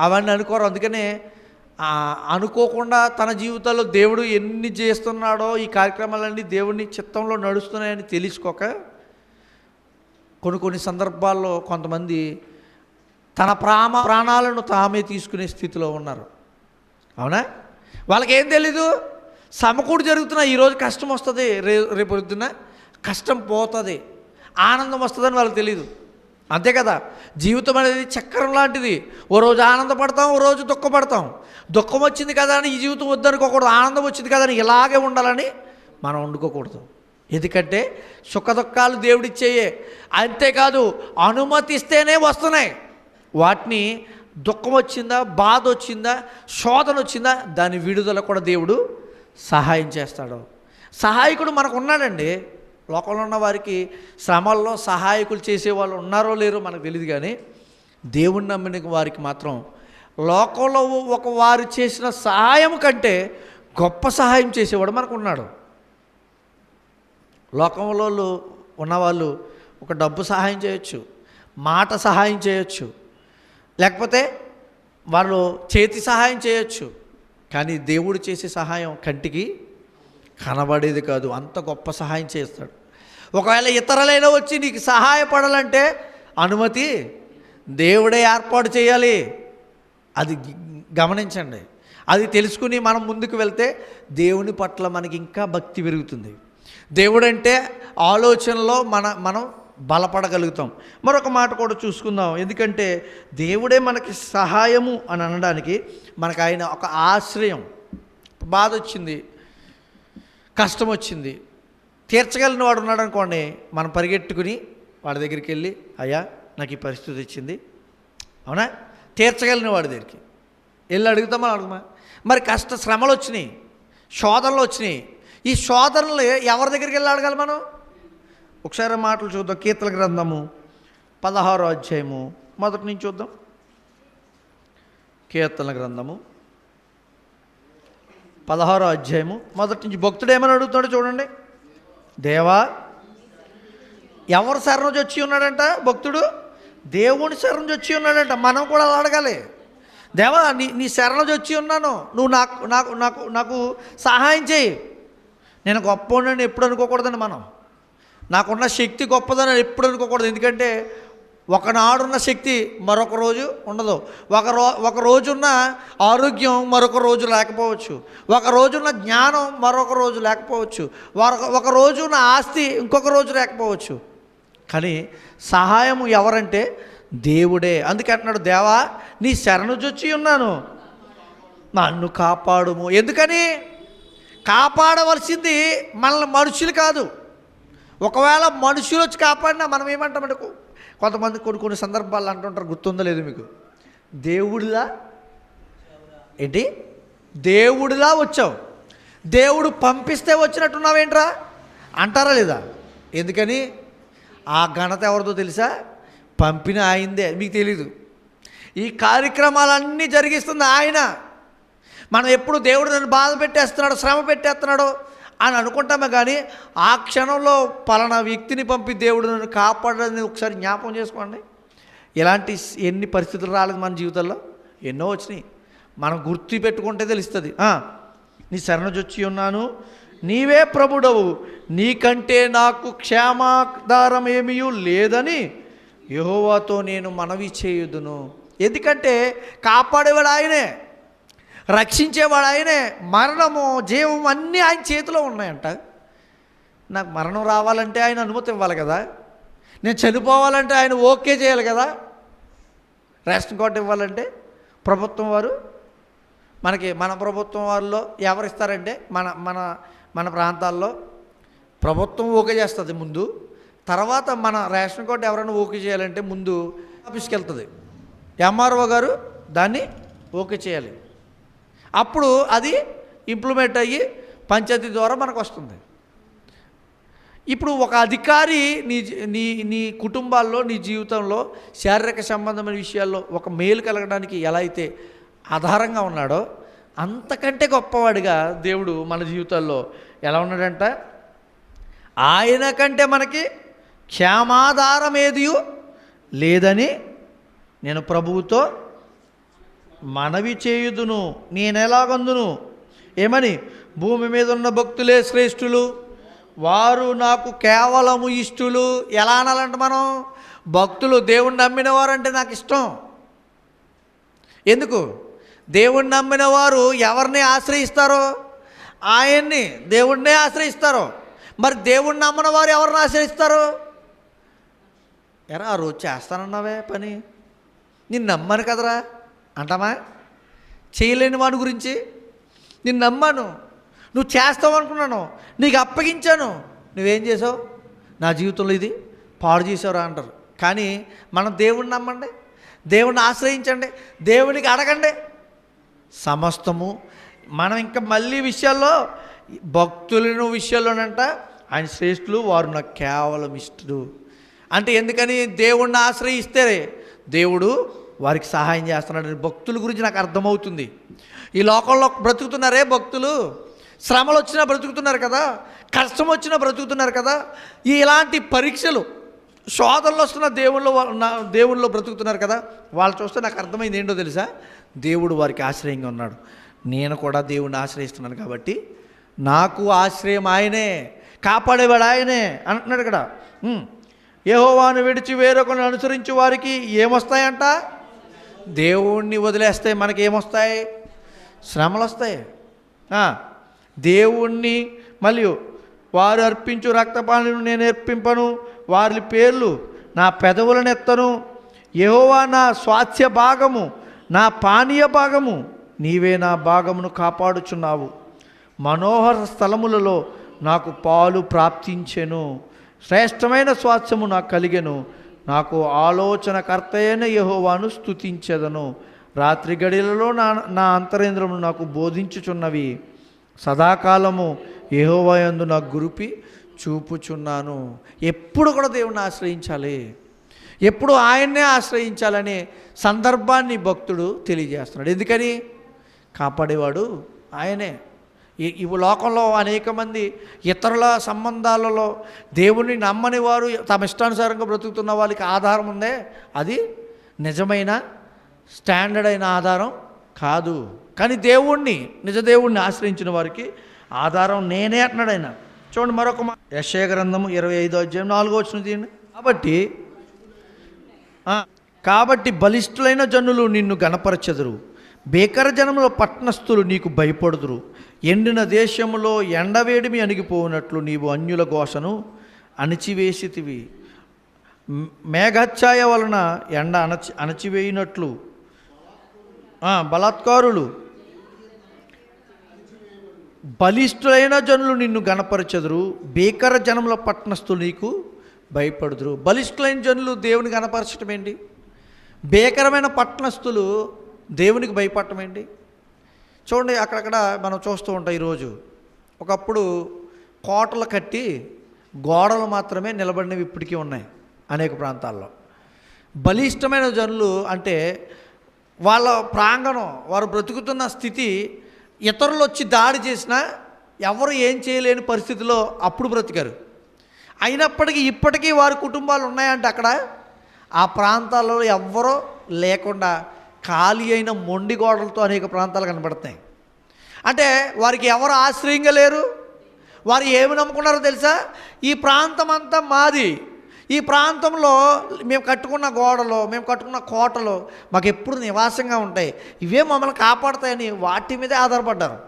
అవన్నీ అనుకోరు. అందుకనే అనుకోకుండా తన జీవితంలో దేవుడు ఎన్ని చేస్తున్నాడో, ఈ కార్యక్రమాలన్నీ దేవుని చిత్తంలో నడుస్తున్నాయని తెలుసుకోక కొన్ని సందర్భాల్లో కొంతమంది తన ప్రాణాలను తామే తీసుకునే స్థితిలో ఉన్నారు. అవునా? వాళ్ళకేం తెలీదు, సమకూడి జరుగుతున్నా ఈరోజు కష్టం వస్తుంది, రేపు పొద్దున్న కష్టం పోతుంది, ఆనందం వస్తుందని వాళ్ళకి తెలీదు. అంతే కదా, జీవితం అనేది చక్రం లాంటిది. ఓ రోజు ఆనందపడతాం, ఓ రోజు దుఃఖపడతాం. దుఃఖం వచ్చింది కదా అని ఈ జీవితం వద్దనుకోకూడదు, ఆనందం వచ్చింది కదా అని ఇలాగే ఉండాలని మనం వండుకోకూడదు. ఎందుకంటే సుఖదుఖాలు దేవుడిచ్చేయే. అంతేకాదు అనుమతిస్తేనే వస్తున్నాయి. వాటిని దుఃఖం వచ్చిందా, బాధ వచ్చిందా, శోధన వచ్చిందా, దాని విడుదల కూడా దేవుడు సహాయం చేస్తాడు. సహాయకుడు మనకు ఉన్నాడండి. లోకంలో ఉన్న వారికి శ్రమల్లో సహాయకులు చేసేవాళ్ళు ఉన్నారో లేరో మనకు తెలియదు, కానీ దేవుణ్ణి నమ్మిన వారికి మాత్రం లోకంలో ఒక వారు చేసిన సహాయం కంటే గొప్ప సహాయం చేసేవాడు మనకు ఉన్నాడు. లోకంలో ఉన్నవాళ్ళు ఒక డబ్బు సహాయం చేయొచ్చు, మాట సహాయం చేయొచ్చు, లేకపోతే వాళ్ళు చేతి సహాయం చేయొచ్చు, కానీ దేవుడు చేసే సహాయం కంటికి కనబడేది కాదు. అంత గొప్ప సహాయం చేస్తాడు. ఒకవేళ ఇతరులైనా వచ్చి నీకు సహాయపడాలంటే అనుమతి దేవుడే ఏర్పాటు చేయాలి. అది గమనించండి. అది తెలుసుకుని మనం ముందుకు వెళ్తే దేవుని పట్ల మనకి ఇంకా భక్తి పెరుగుతుంది. దేవుడంటే ఆలోచనలో మనం బలపడగలుగుతాం. మరొక మాట కూడా చూసుకుందాం. ఎందుకంటే దేవుడే మనకి సహాయము అని అనడానికి మనకు ఆయన ఒక ఆశ్రయం. బాధ వచ్చింది, కష్టం వచ్చింది, తీర్చగలిగిన వాడు ఉన్నాడు అనుకోండి, మనం పరిగెట్టుకుని వాడి దగ్గరికి వెళ్ళి, అయ్యా నాకు ఈ పరిస్థితి వచ్చింది, అవునా, తీర్చగలిగిన వాడి దగ్గరికి వెళ్ళి అడుగుతామా అడుగుమా. మరి శ్రమలు వచ్చినాయి, శోధనలు వచ్చినాయి. ఈ శోధనలు ఎవరి దగ్గరికి వెళ్ళి అడగాలి మనం? ఒకసారి మాటలు చూద్దాం. కీర్తన గ్రంథము 16వ అధ్యాయము మొదటి నుంచి చూద్దాం. కీర్తన గ్రంథము 16వ అధ్యాయము మొదటి నుంచి భక్తుడు ఏమని అడుగుతాడో చూడండి. దేవా, ఎవరు శరణు వచ్చి ఉన్నాడంట భక్తుడు? దేవుని శరణు వచ్చి ఉన్నాడంట. మనం కూడా అలా అడగాలి. దేవా, నీ శరణు వచ్చి ఉన్నాను, నువ్వు నాకు నాకు నాకు నాకు సహాయం చేయి. నేను గొప్పవాడిని ఎప్పుడు అనుకోకూడదండి. మనం నాకున్న శక్తి గొప్పదని ఎప్పుడు అనుకోకూడదు. ఎందుకంటే ఒకనాడున్న శక్తి మరొక రోజు ఉండదు. ఒక రోజున్న ఆరోగ్యం మరొక రోజు లేకపోవచ్చు. ఒక రోజున్న జ్ఞానం మరొక రోజు లేకపోవచ్చు. ఒక రోజున్న ఆస్తి ఇంకొక రోజు లేకపోవచ్చు. కానీ సహాయం ఎవరంటే దేవుడే. అందుకే అంటున్నాడు, దేవా నీ శరణు జొచ్చి ఉన్నాను, నన్ను కాపాడుము. ఎందుకని? కాపాడవలసింది మనల్ని మనుషులు కాదు. ఒకవేళ మనుషులు వచ్చి కాపాడినా మనం ఏమంటామంటే, కొంతమంది కొన్ని సందర్భాలు అంటుంటారు, గుర్తుందో లేదు మీకు, దేవుడిలా ఏంటి, దేవుడిలా వచ్చావు, దేవుడు పంపిస్తే వచ్చినట్టున్నావేంట్రా అంటారా లేదా? ఎందుకని? ఆ ఘనత ఎవరిదో తెలుసా? పంపిన ఆయనదే. మీకు తెలీదు. ఈ కార్యక్రమాలన్నీ జరిగిస్తుంది ఆయన. మనం ఎప్పుడు దేవుడు నన్ను బాధ పెట్టేస్తున్నాడు, శ్రమ పెట్టేస్తున్నాడు అని అనుకుంటామే. కానీ ఆ క్షణంలో పలానా వ్యక్తిని పంపి దేవుడు నన్ను కాపాడని ఒకసారి జ్ఞాపకం చేసుకోండి. ఇలాంటి ఎన్ని పరిస్థితులు రాలేదు మన జీవితంలో, ఎన్నో వచ్చినాయి. మనం గుర్తు పెట్టుకుంటే తెలుస్తుంది. నీ శరణొచ్చి ఉన్నాను, నీవే ప్రభుడవు, నీకంటే నాకు క్షేమాధారం ఏమీ లేదని యెహోవాతో నేను మనవి చేయుదును. ఎందుకంటే కాపాడేవాడు ఆయనే, రక్షించేవాడు ఆయనే. మరణము జీవం అన్నీ ఆయన చేతిలో ఉన్నాయంట. నాకు మరణం రావాలంటే ఆయన అనుమతి ఇవ్వాలి కదా, నేను చనిపోవాలంటే ఆయన ఓకే చేయాలి కదా. రేషన్ కార్డు ఇవ్వాలంటే ప్రభుత్వం వారు మన ప్రభుత్వం వారిలో ఎవరిస్తారంటే మన ప్రాంతాల్లో ప్రభుత్వం ఓకే చేస్తుంది ముందు. తర్వాత మన రేషన్ కార్డు ఎవరైనా ఓకే చేయాలంటే ముందు ఆఫీస్కి వెళ్తుంది, ఎంఆర్ఓ గారు దాన్ని ఓకే చేయాలి. అప్పుడు అది ఇంప్లిమెంట్ అయ్యి పంచాయతీ ద్వారా మనకు వస్తుంది. ఇప్పుడు ఒక అధికారి నీ కుటుంబాల్లో, నీ జీవితంలో శారీరక సంబంధమైన విషయాల్లో ఒక మేలు కలగడానికి ఎలా అయితే ఆధారంగా ఉన్నాడో, అంతకంటే గొప్పవాడిగా దేవుడు మన జీవితాల్లో ఎలా ఉన్నాడంట? ఆయన కంటే మనకి క్షేమాధారం ఏది లేదని నేను ప్రభువుతో మనవి చేయుదును. నేనెలాగందును? ఏమని? భూమి మీద ఉన్న భక్తులే శ్రేష్ఠులు, వారు నాకు కేవలము ఇష్టులు. ఎలా అనాలంట మనం? భక్తులు, దేవుణ్ణి నమ్మిన వారంటే నాకు ఇష్టం. ఎందుకు? దేవుణ్ణి నమ్మిన వారు ఎవరిని ఆశ్రయిస్తారో ఆయన్ని, దేవుణ్ణే ఆశ్రయిస్తారు. మరి దేవుణ్ణి నమ్మని వారు ఎవరిని ఆశ్రయిస్తారు? ఎరా ఆ రోజు చేస్తానన్నావే పని, నిన్ను నమ్మాను కదరా అంటామా? చేయలేని వాడి గురించి నిన్ను నమ్మాను, నువ్వు చేస్తావు అనుకున్నాను, నీకు అప్పగించాను, నువ్వేం చేసావు? నా జీవితంలో ఇది పాడు చేసావురా అంటారు. కానీ మనం దేవుణ్ణి నమ్మండి, దేవుణ్ణి ఆశ్రయించండి, దేవునికి అడగండి సమస్తము. మనం ఇంకా మళ్ళీ విషయాల్లో భక్తులను విషయాల్లోనంట ఆయన శ్రేష్ఠులు, వారు నాకు కేవలం ఇష్టడు అంటే. ఎందుకని? దేవుణ్ణి ఆశ్రయిస్తే దేవుడు వారికి సహాయం చేస్తున్నాడు. భక్తుల గురించి నాకు అర్థమవుతుంది. ఈ లోకంలో బ్రతుకుతున్నారే భక్తులు, శ్రమలు వచ్చినా బ్రతుకుతున్నారు కదా, కష్టం వచ్చినా బ్రతుకుతున్నారు కదా. ఇలాంటి పరీక్షలు, శోధనలు వస్తున్న దేవుళ్ళలో బ్రతుకుతున్నారు కదా. వాళ్ళు చూస్తే నాకు అర్థమైంది ఏంటో తెలుసా? దేవుడు వారికి ఆశ్రయంగా ఉన్నాడు. నేను కూడా దేవుడిని ఆశ్రయిస్తున్నాను కాబట్టి నాకు ఆశ్రయం ఆయనే, కాపాడేవాడు ఆయనే అంటున్నాడు ఇక్కడ. యెహోవాను విడిచి వేరొకరిని అనుసరించి వారికి ఏమొస్తాయంట? దేవుణ్ణి వదిలేస్తే మనకి ఏమొస్తాయి? శ్రమలు వస్తాయి. దేవుణ్ణి మరియు వారు అర్పించు రక్తపాలను నేను అర్పింపను, వారి పేర్లు నా పెదవులను ఎత్తను. యెహోవా నా స్వాస్థ్య భాగము, నా పానీయ భాగము, నీవే నా భాగమును కాపాడుచున్నావు. మనోహర స్థలములలో నాకు పాలు ప్రాప్తించెను, శ్రేష్టమైన స్వాస్థ్యము నాకు కలిగెను. నాకు ఆలోచనకర్త అయిన యెహోవాను స్తుతించెదను. రాత్రి గడియలలో నా అంతరేంద్రమును నాకు బోధించుచున్నవి. సదాకాలము యెహోవా యందు నాకు గురిపి చూపుచున్నాను. ఎప్పుడు కూడా దేవుణ్ణి ఆశ్రయించాలి, ఎప్పుడు ఆయన్నే ఆశ్రయించాలనే సందర్భాన్ని భక్తుడు తెలియజేస్తున్నాడు. ఎందుకని? కాపాడేవాడు ఆయనే. ఈ లోకంలో అనేక మంది ఇతరుల సంబంధాలలో దేవుని నమ్మని వారు తమ ఇష్టానుసారంగా బ్రతుకుతున్న వాళ్ళకి ఆధారం ఉందే, అది నిజమైన స్టాండర్డ్ అయిన ఆధారం కాదు. కానీ దేవుణ్ణి, నిజ దేవుణ్ణి ఆశ్రయించిన వారికి ఆధారం నేనే అంటున్నాడు ఆయన. చూడండి మరొక యెషయా గ్రంథము 25వ అధ్యాయం 4వ వచనం తీయండి. కాబట్టి బలిష్ఠులైన జనులు నిన్ను గణపరచెదరు, బేకర జనముల పట్టణస్థులు నీకు భయపడుదురు. ఎండిన దేశములో ఎండవేడిమి అణిగిపోయినట్లు నీవు అన్యుల ఘోషను అణిచివేసితివి. మేఘఛాయ వలన ఎండ అణచివేయినట్లు బలాత్కారులు బలిష్ఠులైన జనులు నిన్ను గణపరచెదరు, బేకర జనముల పట్టణస్థులు నీకు భయపడుదురు. బలిష్ఠులైన జనులు దేవుని గణపరచడం ఏంటి? బేకరమైన పట్టణస్థులు దేవునికి భయపడటం ఏంటి? చూడండి, అక్కడక్కడ మనం చూస్తూ ఉంటాం. ఈరోజు ఒకప్పుడు కోటలు కట్టి గోడలు మాత్రమే నిలబడినవి ఇప్పటికీ ఉన్నాయి అనేక ప్రాంతాల్లో. బలిష్టమైన జనులు అంటే వాళ్ళ ప్రాంగణం, వారు బ్రతుకుతున్న స్థితి ఇతరులు వచ్చి దాడి చేసినా ఎవరు ఏం చేయలేని పరిస్థితిలో అప్పుడు బ్రతికారు. అయినప్పటికీ ఇప్పటికీ వారి కుటుంబాలు ఉన్నాయంటే అక్కడ ఆ ప్రాంతాల్లో ఎవ్వరూ లేకుండా ఖాళీ అయిన మొండి గోడలతో అనేక ప్రాంతాలు కనబడతాయి. అంటే వారికి ఎవరు ఆశ్రయంగా లేరు. వారు ఏమి నమ్ముకున్నారో తెలుసా? ఈ ప్రాంతం అంతా మాది, ఈ ప్రాంతంలో మేము కట్టుకున్న గోడలు, మేము కట్టుకున్న కోటలు మాకు ఎప్పుడు నివాసంగా ఉంటాయి, ఇవే మమ్మల్ని కాపాడుతాయని వాటి మీదే ఆధారపడ్డారు.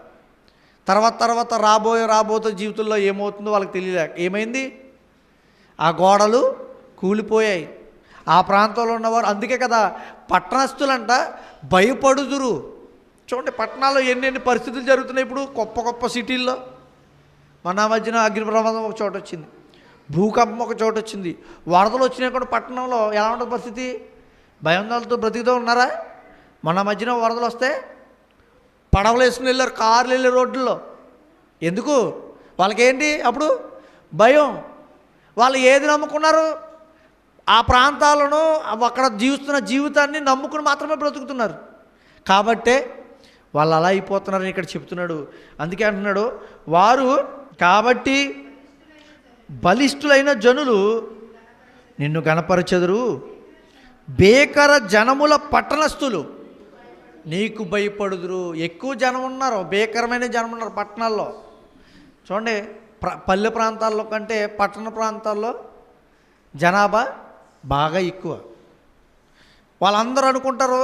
తర్వాత రాబోతున్న జీవితంలో ఏమవుతుందో వాళ్ళకి తెలియలేక ఏమైంది? ఆ గోడలు కూలిపోయాయి. ఆ ప్రాంతంలో ఉన్నవారు, అందుకే కదా పట్టణస్థులంట భయపడుదురు. చూడండి, పట్టణాల్లో ఎన్ని పరిస్థితులు జరుగుతున్నాయి ఇప్పుడు. గొప్ప సిటీల్లో మన మధ్యన అగ్ని ప్రమాదం ఒక చోట వచ్చింది, భూకంపం ఒక చోట వచ్చింది, వరదలు వచ్చినాయి కూడా. పట్టణంలో ఎలా ఉంటుంది పరిస్థితి? భయాందోళనతో బ్రతుకుతూ ఉన్నారా? మన మధ్యన వరదలు వస్తే పడవలు వేసుకుని వెళ్ళారు, కార్లు వెళ్ళే రోడ్లలో. ఎందుకు? వాళ్ళకేంటి అప్పుడు? భయం. వాళ్ళు ఏది నమ్ముకున్నారు? ఆ ప్రాంతాలను, అక్కడ జీవిస్తున్న జీవితాన్ని నమ్ముకుని మాత్రమే బ్రతుకుతున్నారు. కాబట్టే వాళ్ళు అలా అయిపోతున్నారని ఇక్కడ చెప్తున్నాడు. అందుకే అంటున్నాడు, వారు కాబట్టి బలిష్ఠులైన జనులు నిన్ను గణపరచెదరు, బేకర జనముల పట్టణస్థులు నీకు భయపడుదురు. ఎక్కువ జనం ఉన్నారు, బేకరమైన జనం ఉన్నారు పట్టణాల్లో. చూడండి, పల్లె ప్రాంతాల్లో కంటే పట్టణ ప్రాంతాల్లో జనాభా బాగా ఎక్కువ. వాళ్ళందరూ అనుకుంటారు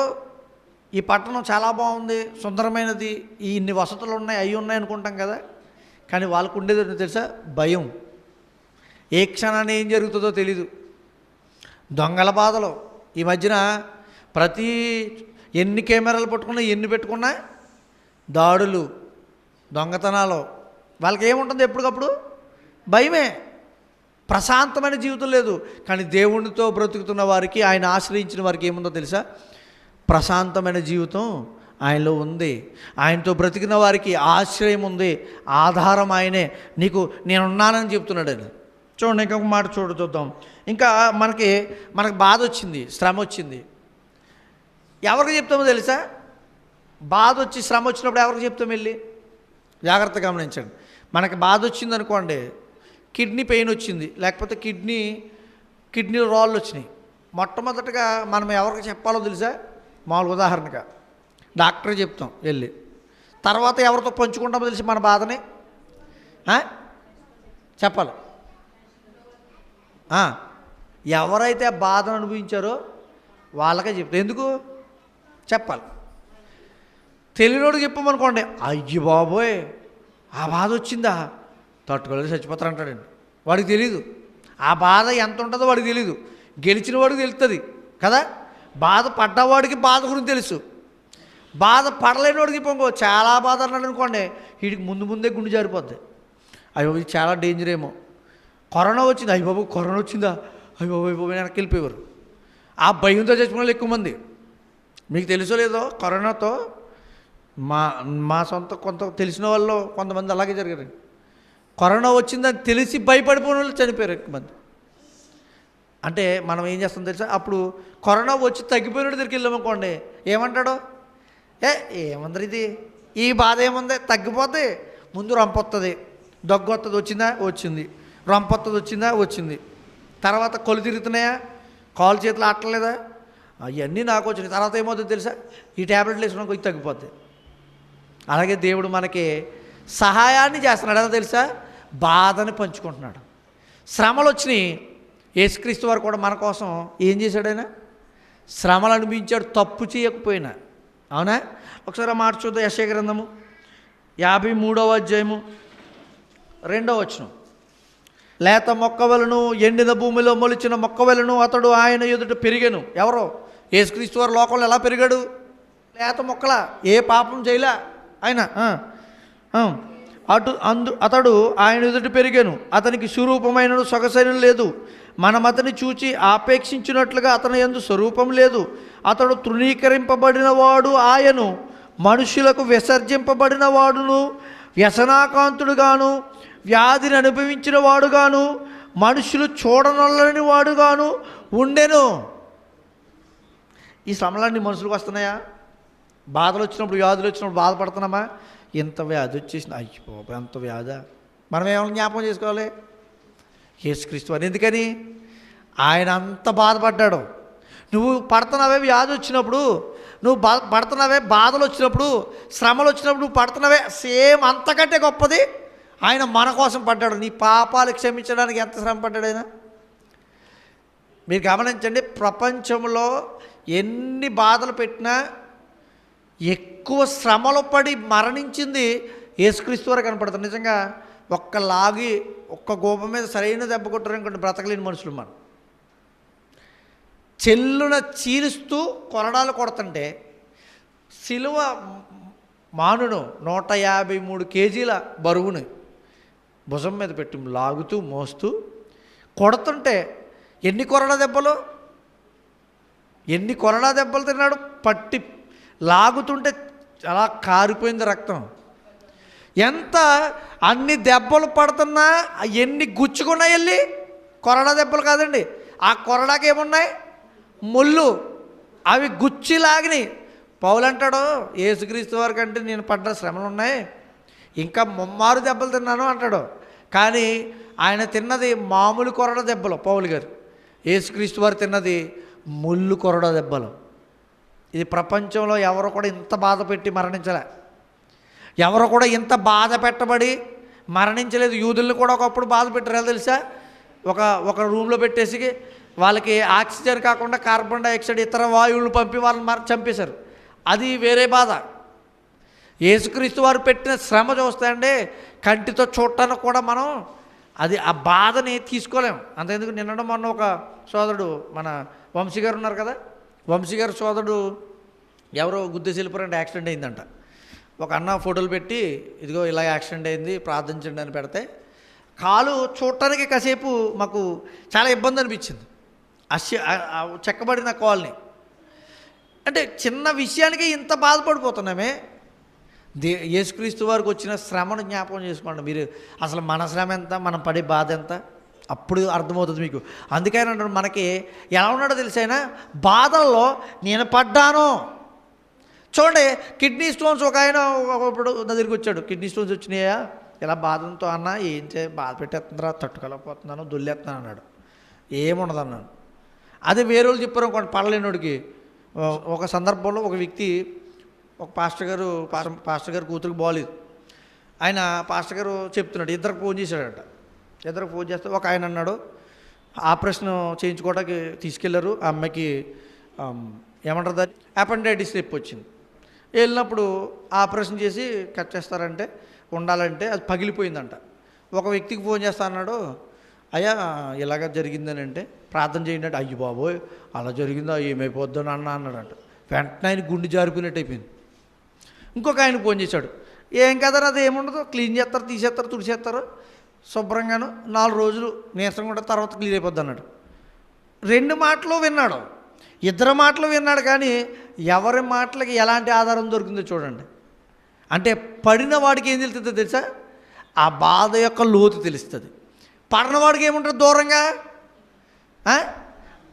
ఈ పట్టణం చాలా బాగుంది, సుందరమైనది, ఇన్ని వసతులు ఉన్నాయి, అవి ఉన్నాయి అనుకుంటాం కదా. కానీ వాళ్ళకు ఉండేది తెలుసా? భయం. ఏ క్షణాన్ని ఏం జరుగుతుందో తెలీదు. దొంగల బాధలు. ఈ మధ్యన ఎన్ని కెమెరాలు పట్టుకున్నా, ఎన్ని పెట్టుకున్నా దాడులు, దొంగతనాలు. వాళ్ళకి ఏముంటుంది? ఎప్పటికప్పుడు భయమే. ప్రశాంతమైన జీవితం లేదు. కానీ దేవునితో బ్రతుకుతున్న వారికి, ఆయన ఆశ్రయించిన వారికి ఏముందో తెలుసా? ప్రశాంతమైన జీవితం ఆయనలో ఉంది. ఆయనతో బ్రతికిన వారికి ఆశ్రయం ఉంది, ఆధారం ఆయనే. నేనున్నానని చెప్తున్నాడు ఆయన. చూడండి, ఇంకొక మాట చూద్దాం. ఇంకా మనకు బాధ వచ్చింది, శ్రమ వచ్చింది. ఎవరికి చెప్తామో తెలుసా? బాధ వచ్చి శ్రమ వచ్చినప్పుడు ఎవరికి చెప్తాం? వెళ్ళి జాగ్రత్తగా గమనించండి. మనకి బాధ వచ్చింది అనుకోండి, కిడ్నీ పెయిన్ వచ్చింది, లేకపోతే కిడ్నీలో రాళ్ళు వచ్చినాయి. మొట్టమొదటిగా మనం ఎవరికి చెప్పాలో తెలుసా? మామూలు ఉదాహరణగా డాక్టర్కి చెప్తాం వెళ్ళి. తర్వాత ఎవరితో పంచుకుంటామో తెలిసి మన బాధని చెప్పాలి. ఎవరైతే ఆ బాధను అనుభవించారో వాళ్ళకే చెప్తాం. ఎందుకు చెప్పాలి? తెలియనోడికి చెప్పమనుకోండి, అయ్యి బాబోయ్ ఆ బాధ వచ్చిందా, తట్టుకోలేదు, చచ్చిపోతారంటాడండి. వాడికి తెలీదు ఆ బాధ ఎంత ఉంటుందో, వాడికి తెలీదు. గెలిచిన వాడికి తెలుస్తుంది కదా. బాధ పడ్డవాడికి బాధ గురించి తెలుసు. బాధ పడలేని వాడికి ఇంకో చాలా బాధ అన్నాడు అనుకోండి, వీడికి ముందే గుండె జారిపోద్ది. అయ్యో ఇది చాలా డేంజర్ ఏమో. కరోనా వచ్చింది, అయ్య బాబు కరోనా వచ్చిందా, అయ్య బాబు వెనక్కి వెళ్ళిపోయేవారు. ఆ భయంతో చచ్చిపోయిన ఎక్కువ మంది. మీకు తెలుసో లేదో, కరోనాతో మా సొంత తెలిసిన వాళ్ళు కొంతమంది అలాగే జరిగారండి. కరోనా వచ్చిందని తెలిసి భయపడిపోయిన వాళ్ళు చనిపోయారు ఎక్కువ మంది. అంటే మనం ఏం చేస్తాం తెలుసా? అప్పుడు కరోనా వచ్చి తగ్గిపోయినట్టు దగ్గరికి వెళ్ళామనుకోండి, ఏమంటాడు? ఏముంది ఇది, ఈ బాధ ఏముంది, తగ్గిపోద్ది, ముందు రంపొస్తుంది, దగ్గు వస్తుంది, వచ్చిందా వచ్చింది, రంపొస్తుంది వచ్చిందా వచ్చింది, తర్వాత కొలు తిరుగుతున్నాయా, కాలు చేతులు ఆటలేదా, అవన్నీ నాకు వచ్చినాయి. తర్వాత ఏమవుతుందో తెలుసా, ఈ ట్యాబ్లెట్లు వేసుకున్నాక కొంచెం తగ్గిపోద్ది. అలాగే దేవుడు మనకి సహాయాన్ని చేస్తున్నాడు. ఎలా తెలుసా, బాధని పంచుకుంటున్నాడు. శ్రమలు వచ్చినాయి, యేసుక్రీస్తు వారు కూడా మన కోసం ఏం చేశాడు, ఆయన శ్రమలు అనిపించాడు తప్పు చేయకపోయినా. అవునా? ఒకసారి మాట చూద్దాం. యెషయా గ్రంథము 53వ అధ్యాయము 2వ వచనం. లేత మొక్కవలను ఎండిన భూమిలో మొలిచిన మొక్కవలను అతడు ఆయన ఎదుట పెరిగాను. ఎవరో యేసుక్రీస్తు వారు లోకంలో ఎలా పెరిగాడు? లేత మొక్కలా, ఏ పాపం చేయలే ఆయన. అతడు ఆయన ఎదుట పెరిగాను, అతనికి స్వరూపమైన సొగసైన లేదు, మనం అతని చూచి ఆపేక్షించినట్లుగా అతని యందు స్వరూపం లేదు. అతడు తృణీకరింపబడిన వాడు ఆయను, మనుషులకు విసర్జింపబడిన వాడును, వ్యసనాకాంతుడుగాను, వ్యాధిని అనుభవించిన వాడుగాను, మనుషులు చూడనొల్లని వాడుగాను ఉండెను. ఈ శ్రమలన్నీ మనుషులకు వస్తున్నాయా? బాధలు వచ్చినప్పుడు, వ్యాధులు వచ్చినప్పుడు బాధపడుతున్నామా? ఎంత వ్యాధి వచ్చేసింది, అయ్యి బాబు ఎంత వ్యాధా. మనం ఏమైనా జ్ఞాపకం చేసుకోవాలి, యేసుక్రీస్తు వారు. ఎందుకని? ఆయన అంత బాధపడ్డాడు. నువ్వు పడుతున్నావే వ్యాధి వచ్చినప్పుడు, నువ్వు పడుతున్నావే బాధలు వచ్చినప్పుడు, శ్రమలు వచ్చినప్పుడు నువ్వు పడుతున్నావే, సేమ్ అంతకంటే గొప్పది ఆయన మన కోసం పడ్డాడు. నీ పాపాలు క్షమించడానికి ఎంత శ్రమ పడ్డాడు ఆయన. మీరు గమనించండి, ప్రపంచంలో ఎన్ని బాధలు పెట్టినా ఎక్కువ శ్రమలు పడి మరణించింది యేసుక్రీస్తు వారు కనపడుతుంది. నిజంగా ఒక్క గోప మీద సరైన దెబ్బ కొట్టారనుకోండి, బ్రతకలేని మనుషులు. మనం చెల్లున చీలుస్తూ కొరడాలు కొడుతుంటే సిలువ మానును 153 కేజీల బరువుని భుజం మీద పెట్టి లాగుతూ మోస్తూ కొడుతుంటే ఎన్ని కొరడా దెబ్బలు తిన్నాడు. పట్టి లాగుతుంటే అలా కారిపోయింది రక్తం. అన్ని దెబ్బలు పడుతున్నా ఎన్ని గుచ్చుకున్నాయి, వెళ్ళి కొరడా దెబ్బలు కాదండి, ఆ కొరడాకి ఏమున్నాయి, ముళ్ళు, అవి గుచ్చి లాగినాయి. పౌలు అంటాడు, యేసుక్రీస్తు వారి కంటే నేను పడ్డ శ్రమలు ఉన్నాయి, ఇంకా ముమ్మారు దెబ్బలు తిన్నాను అంటాడు. కానీ ఆయన తిన్నది మామూలు కొరడా దెబ్బలు. పౌలు గారు, యేసుక్రీస్తు వారు తిన్నది ముళ్ళు కొరడా దెబ్బలు. ఇది ప్రపంచంలో ఎవరు కూడా ఇంత బాధ పెట్టి మరణించలే, ఎవరు కూడా ఇంత బాధ పెట్టబడి మరణించలేదు. యూదుల్ని కూడా ఒకప్పుడు బాధ పెట్టారు తెలుసా. ఒక రూమ్లో పెట్టేసి వాళ్ళకి ఆక్సిజన్ కాకుండా కార్బన్ డైఆక్సైడ్ ఇతర వాయువులు పంపి వాళ్ళని చంపేశారు. అది వేరే బాధ. యేసుక్రీస్తు వారు పెట్టిన శ్రమ చూస్తాయండి, కంటితో చూడటానికి కూడా మనం ఆ బాధని తీసుకోలేము. అంతెందుకు, నిన్న మొన్న ఒక సోదరుడు, మన వంశీ గారు ఉన్నారు కదా, వంశీ గారు సోదరుడు ఎవరో గుద్దేసి వెళ్ళిపోయారంటే యాక్సిడెంట్ అయిందంట. ఒక అన్న ఫోటోలు పెట్టి, ఇదిగో ఇలా యాక్సిడెంట్ అయింది ప్రార్థించండి అని పెడితే, కాలు చూడటానికి కాసేపు మాకు చాలా ఇబ్బంది అనిపించింది. చెక్కబడిన కాల్ని అంటే చిన్న విషయానికి ఇంత బాధపడిపోతున్నామే. యేసుక్రీస్తు వారికి వచ్చిన శ్రమను జ్ఞాపకం చేసుకోండి మీరు. అసలు మన శ్రమ ఎంత, మనం పడే బాధ ఎంత, అప్పుడు అర్థమవుతుంది మీకు. అందుకని అంటారు, మనకి ఎలా ఉన్నాడో తెలిసైనా బాధల్లో నేను పడ్డాను. చూడండి, కిడ్నీ స్టోన్స్ ఒక ఆయన ఇప్పుడు నా దగ్గరికి వచ్చాడు, కిడ్నీ స్టోన్స్ వచ్చినాయా, ఇలా బాధంతో అన్నా ఏం బాధ పెట్టేస్తుందిరా, తట్టుకోలేకపోతున్నాను, దొల్లేస్తున్నాను అన్నాడు. ఏముండదు అన్నాను. అదే వేరే వాళ్ళు చెప్పారు అనుకోండి, పడలేనోడికి. ఒక సందర్భంలో ఒక వ్యక్తి, ఒక పాస్టర్ గారు కూతురికి బాగోలేదు. ఆయన పాస్టర్ గారు చెప్తున్నాడు, ఇద్దరికి ఫోన్ చేశాడట. ఇద్దరికి ఫోన్ చేస్తే ఒక ఆయన అన్నాడు, ఆపరేషన్ చేయించుకోవడానికి తీసుకెళ్లారు, ఆ అమ్మాయికి ఏమంటారు దాన్ని, అపెండైటిస్ నొప్పి వచ్చింది. వెళ్ళినప్పుడు ఆపరేషన్ చేసి కట్ చేస్తారంటే, ఉండాలంటే అది పగిలిపోయిందంట. ఒక వ్యక్తికి ఫోన్ చేస్తా అన్నాడు, అయ్యా ఇలాగ జరిగిందని అంటే ప్రార్థన చేయండి అంటే, అయ్యి బాబోయ్ అలా జరిగిందా, ఏమైపోద్దో అన్న అన్నాడంట. వెంటనే ఆయన గుండె జారిపోయినట్టు అయిపోయింది. ఇంకొక ఆయన ఫోన్ చేశాడు, ఏం కదా అది ఏముండదు, క్లీన్ చేస్తారు, తీసేస్తారు, తుడిచేస్తారు, శుభ్రంగాను 4 రోజులు నీరసంగా ఉంటుంది, తర్వాత క్లీన్ అయిపోద్ది అన్నాడు. 2 మాటలు విన్నాడు, 2 మాటలు విన్నాడు. కానీ ఎవరి మాటలకి ఎలాంటి ఆధారం దొరికిందో చూడండి. అంటే పడిన వాడికి ఏం తెలుస్తుందో తెలుసా, ఆ బాధ యొక్క లోతు తెలుస్తుంది. పడినవాడికి ఏముంటుంది దూరంగా,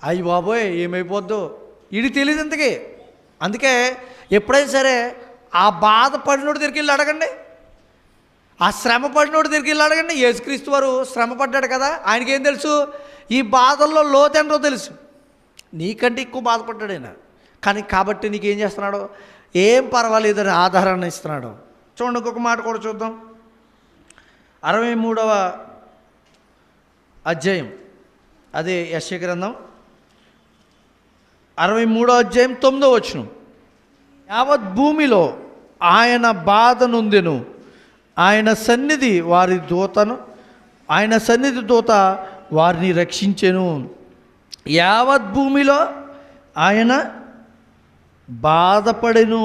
అయ్యి బాబోయ్ ఏమైపోద్దో ఇది తెలియదు ఇంతకీ. అందుకే ఎప్పుడైనా సరే ఆ బాధ పడినోడి దగ్గరికి వెళ్ళి అడగండి, ఆ శ్రమ పడినోడు దగ్గరికి వెళ్ళి అడగండి. యేసుక్రీస్తు వారు శ్రమ పడ్డాడు కదా, ఆయనకేం తెలుసు? ఈ బాధల్లో లోతెంతో తెలుసు. నీకంటే ఎక్కువ బాధపడ్డాడు ఆయన. కానీ కాబట్టి నీకేం చేస్తున్నాడు? ఏం పర్వాలేదని ఆధారాన్ని ఇస్తున్నాడు. చూడండి, ఇంకొక మాట కూడా చూద్దాం. 63వ అధ్యాయం, అదే యెషయా గ్రంథం 63వ అధ్యాయం 9వ వచనం. యావత్ భూమిలో ఆయన బాధ నొందెను, ఆయన సన్నిధి దూత వారిని రక్షించెను. యావత్ భూమిలో ఆయన బాధపడెను.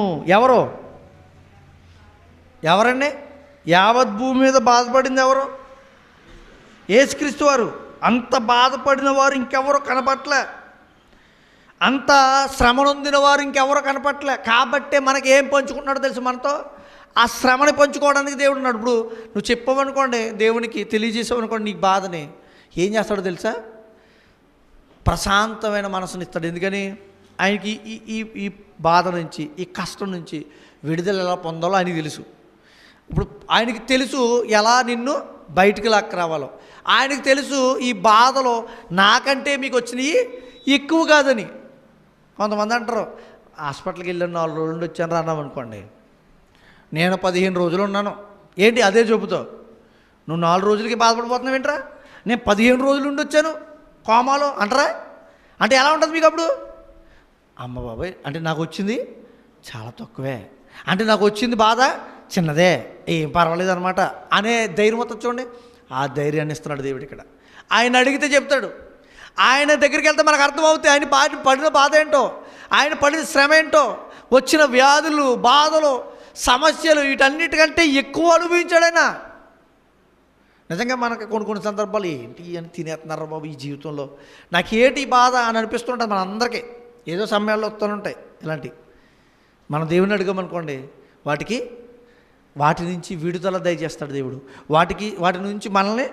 ఎవరండి? యావత్ భూమి మీద బాధపడింది ఎవరు? యేసుక్రీస్తు వారు. అంత బాధపడిన వారు ఇంకెవరో కనపట్లే, అంత శ్రమ నొందిన వారు ఇంకెవరో కనపట్లే. కాబట్టే మనకి ఏం పంచుకుంటున్నాడో తెలుసు? మనతో ఆ శ్రమని పంచుకోవడానికి దేవుడు ఉన్నాడు. ఇప్పుడు నువ్వు చెప్పవనుకోండి, దేవునికి తెలియజేసావనుకోండి నీకు బాధని, ఏం చేస్తాడో తెలుసా? ప్రశాంతమైన మనసుని ఇస్తాడు. ఎందుకని? ఆయనకి ఈ బాధ నుంచి, ఈ కష్టం నుంచి విడుదల ఎలా పొందాలో ఆయనకి తెలుసు. ఇప్పుడు ఆయనకి తెలుసు ఎలా నిన్ను బయటికి లాక్కరావాలో. ఆయనకి తెలుసు ఈ బాధలో నాకంటే మీకు వచ్చినవి ఎక్కువ కాదని. కొంతమంది అంటారు, హాస్పిటల్కి వెళ్ళాను 4 రోజుల నుండి వచ్చాను రా అన్నామనుకోండి, నేను 15 రోజులు ఉన్నాను. ఏంటి అదే చెబుతావు? నువ్వు 4 రోజులకి బాధపడిపోతున్నావు ఏంట్రా? నేను 15 రోజుల నుండి వచ్చాను కోమాలో అంటారా? అంటే ఎలా ఉంటుంది మీకు అప్పుడు? అమ్మ బాబాయ్, అంటే నాకు వచ్చింది చాలా తక్కువే, అంటే నాకు వచ్చింది బాధ చిన్నదే, ఏం పర్వాలేదు అనమాట అనే ధైర్యం వస్తుంది. చూడండి, ఆ ధైర్యాన్ని ఇస్తున్నాడు దేవుడు ఇక్కడ. ఆయన అడిగితే చెప్తాడు. ఆయన దగ్గరికి వెళ్తే మనకు అర్థమవుతాయి ఆయన పడిన బాధ ఏంటో, ఆయన పడిన శ్రమ ఏంటో, వచ్చిన వ్యాధులు, బాధలు, సమస్యలు, వీటన్నిటికంటే ఎక్కువ అనుభవించాడు ఆయన. నిజంగా మనకు కొన్ని సందర్భాలు ఏంటి అని తినేస్తున్నారు బాబు ఈ జీవితంలో, నాకేంటి బాధ అని అనిపిస్తుంటుంది మన అందరికీ. ఏదో సమయాల్లో వస్తూనే ఇలాంటి. మన దేవుని అడిగామనుకోండి, వాటి నుంచి విడుదల దయచేస్తాడు దేవుడు. వాటి నుంచి మనల్ని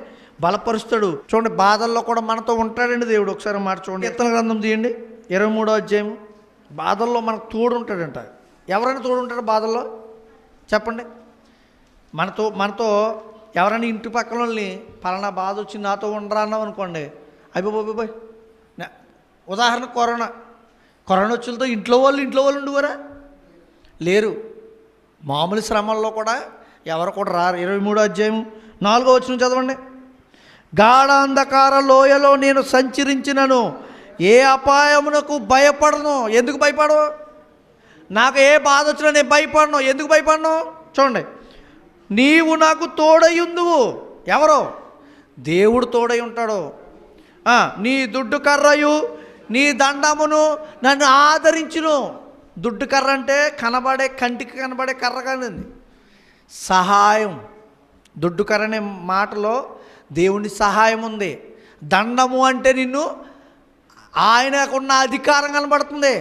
బలపరుస్తాడు. చూడండి, బాధల్లో కూడా మనతో ఉంటాడండి దేవుడు. ఒకసారి మాట చూడండి, కీర్తన గ్రంథం తీయండి 23వ అధ్యాయం. బాధల్లో మనకు తోడు ఉంటాడంట. ఎవరైనా తోడు ఉంటాడు బాధల్లో? చెప్పండి. మనతో ఎవరైనా ఇంటి పక్కన వాళ్ళని పలానా బాధ వచ్చి నాతో ఉండరా అన్నాం అనుకోండి, అయిపోయి. ఉదాహరణ కరోనా వచ్చులతో ఇంట్లో వాళ్ళు ఉండేవారా? లేరు. మామూలు శ్రమల్లో కూడా ఎవరు కూడా రారు. 23వ అధ్యాయం 4వ వచనం చదవండి. గాఢాంధకార లోయలో నేను సంచరించినను ఏ అపాయమునకు భయపడను. ఎందుకు భయపడవు? నాకు ఏ బాధ వచ్చినా నేను భయపడను. ఎందుకు భయపడను? చూడండి, నీవు నాకు తోడయుందువు. ఎవరో? దేవుడు తోడై ఉంటాడు. నీ దుడ్డు కర్రయు నీ దండమును నన్ను ఆదరించును. దుడ్డు కర్ర అంటే కంటికి కనబడే కర్ర కానిది, సహాయం. దుడ్డు కర్ర అనే మాటలో దేవుని సహాయం ఉంది. దండము అంటే నిన్ను ఆయనకున్న అధికారం కనబడుతుంది.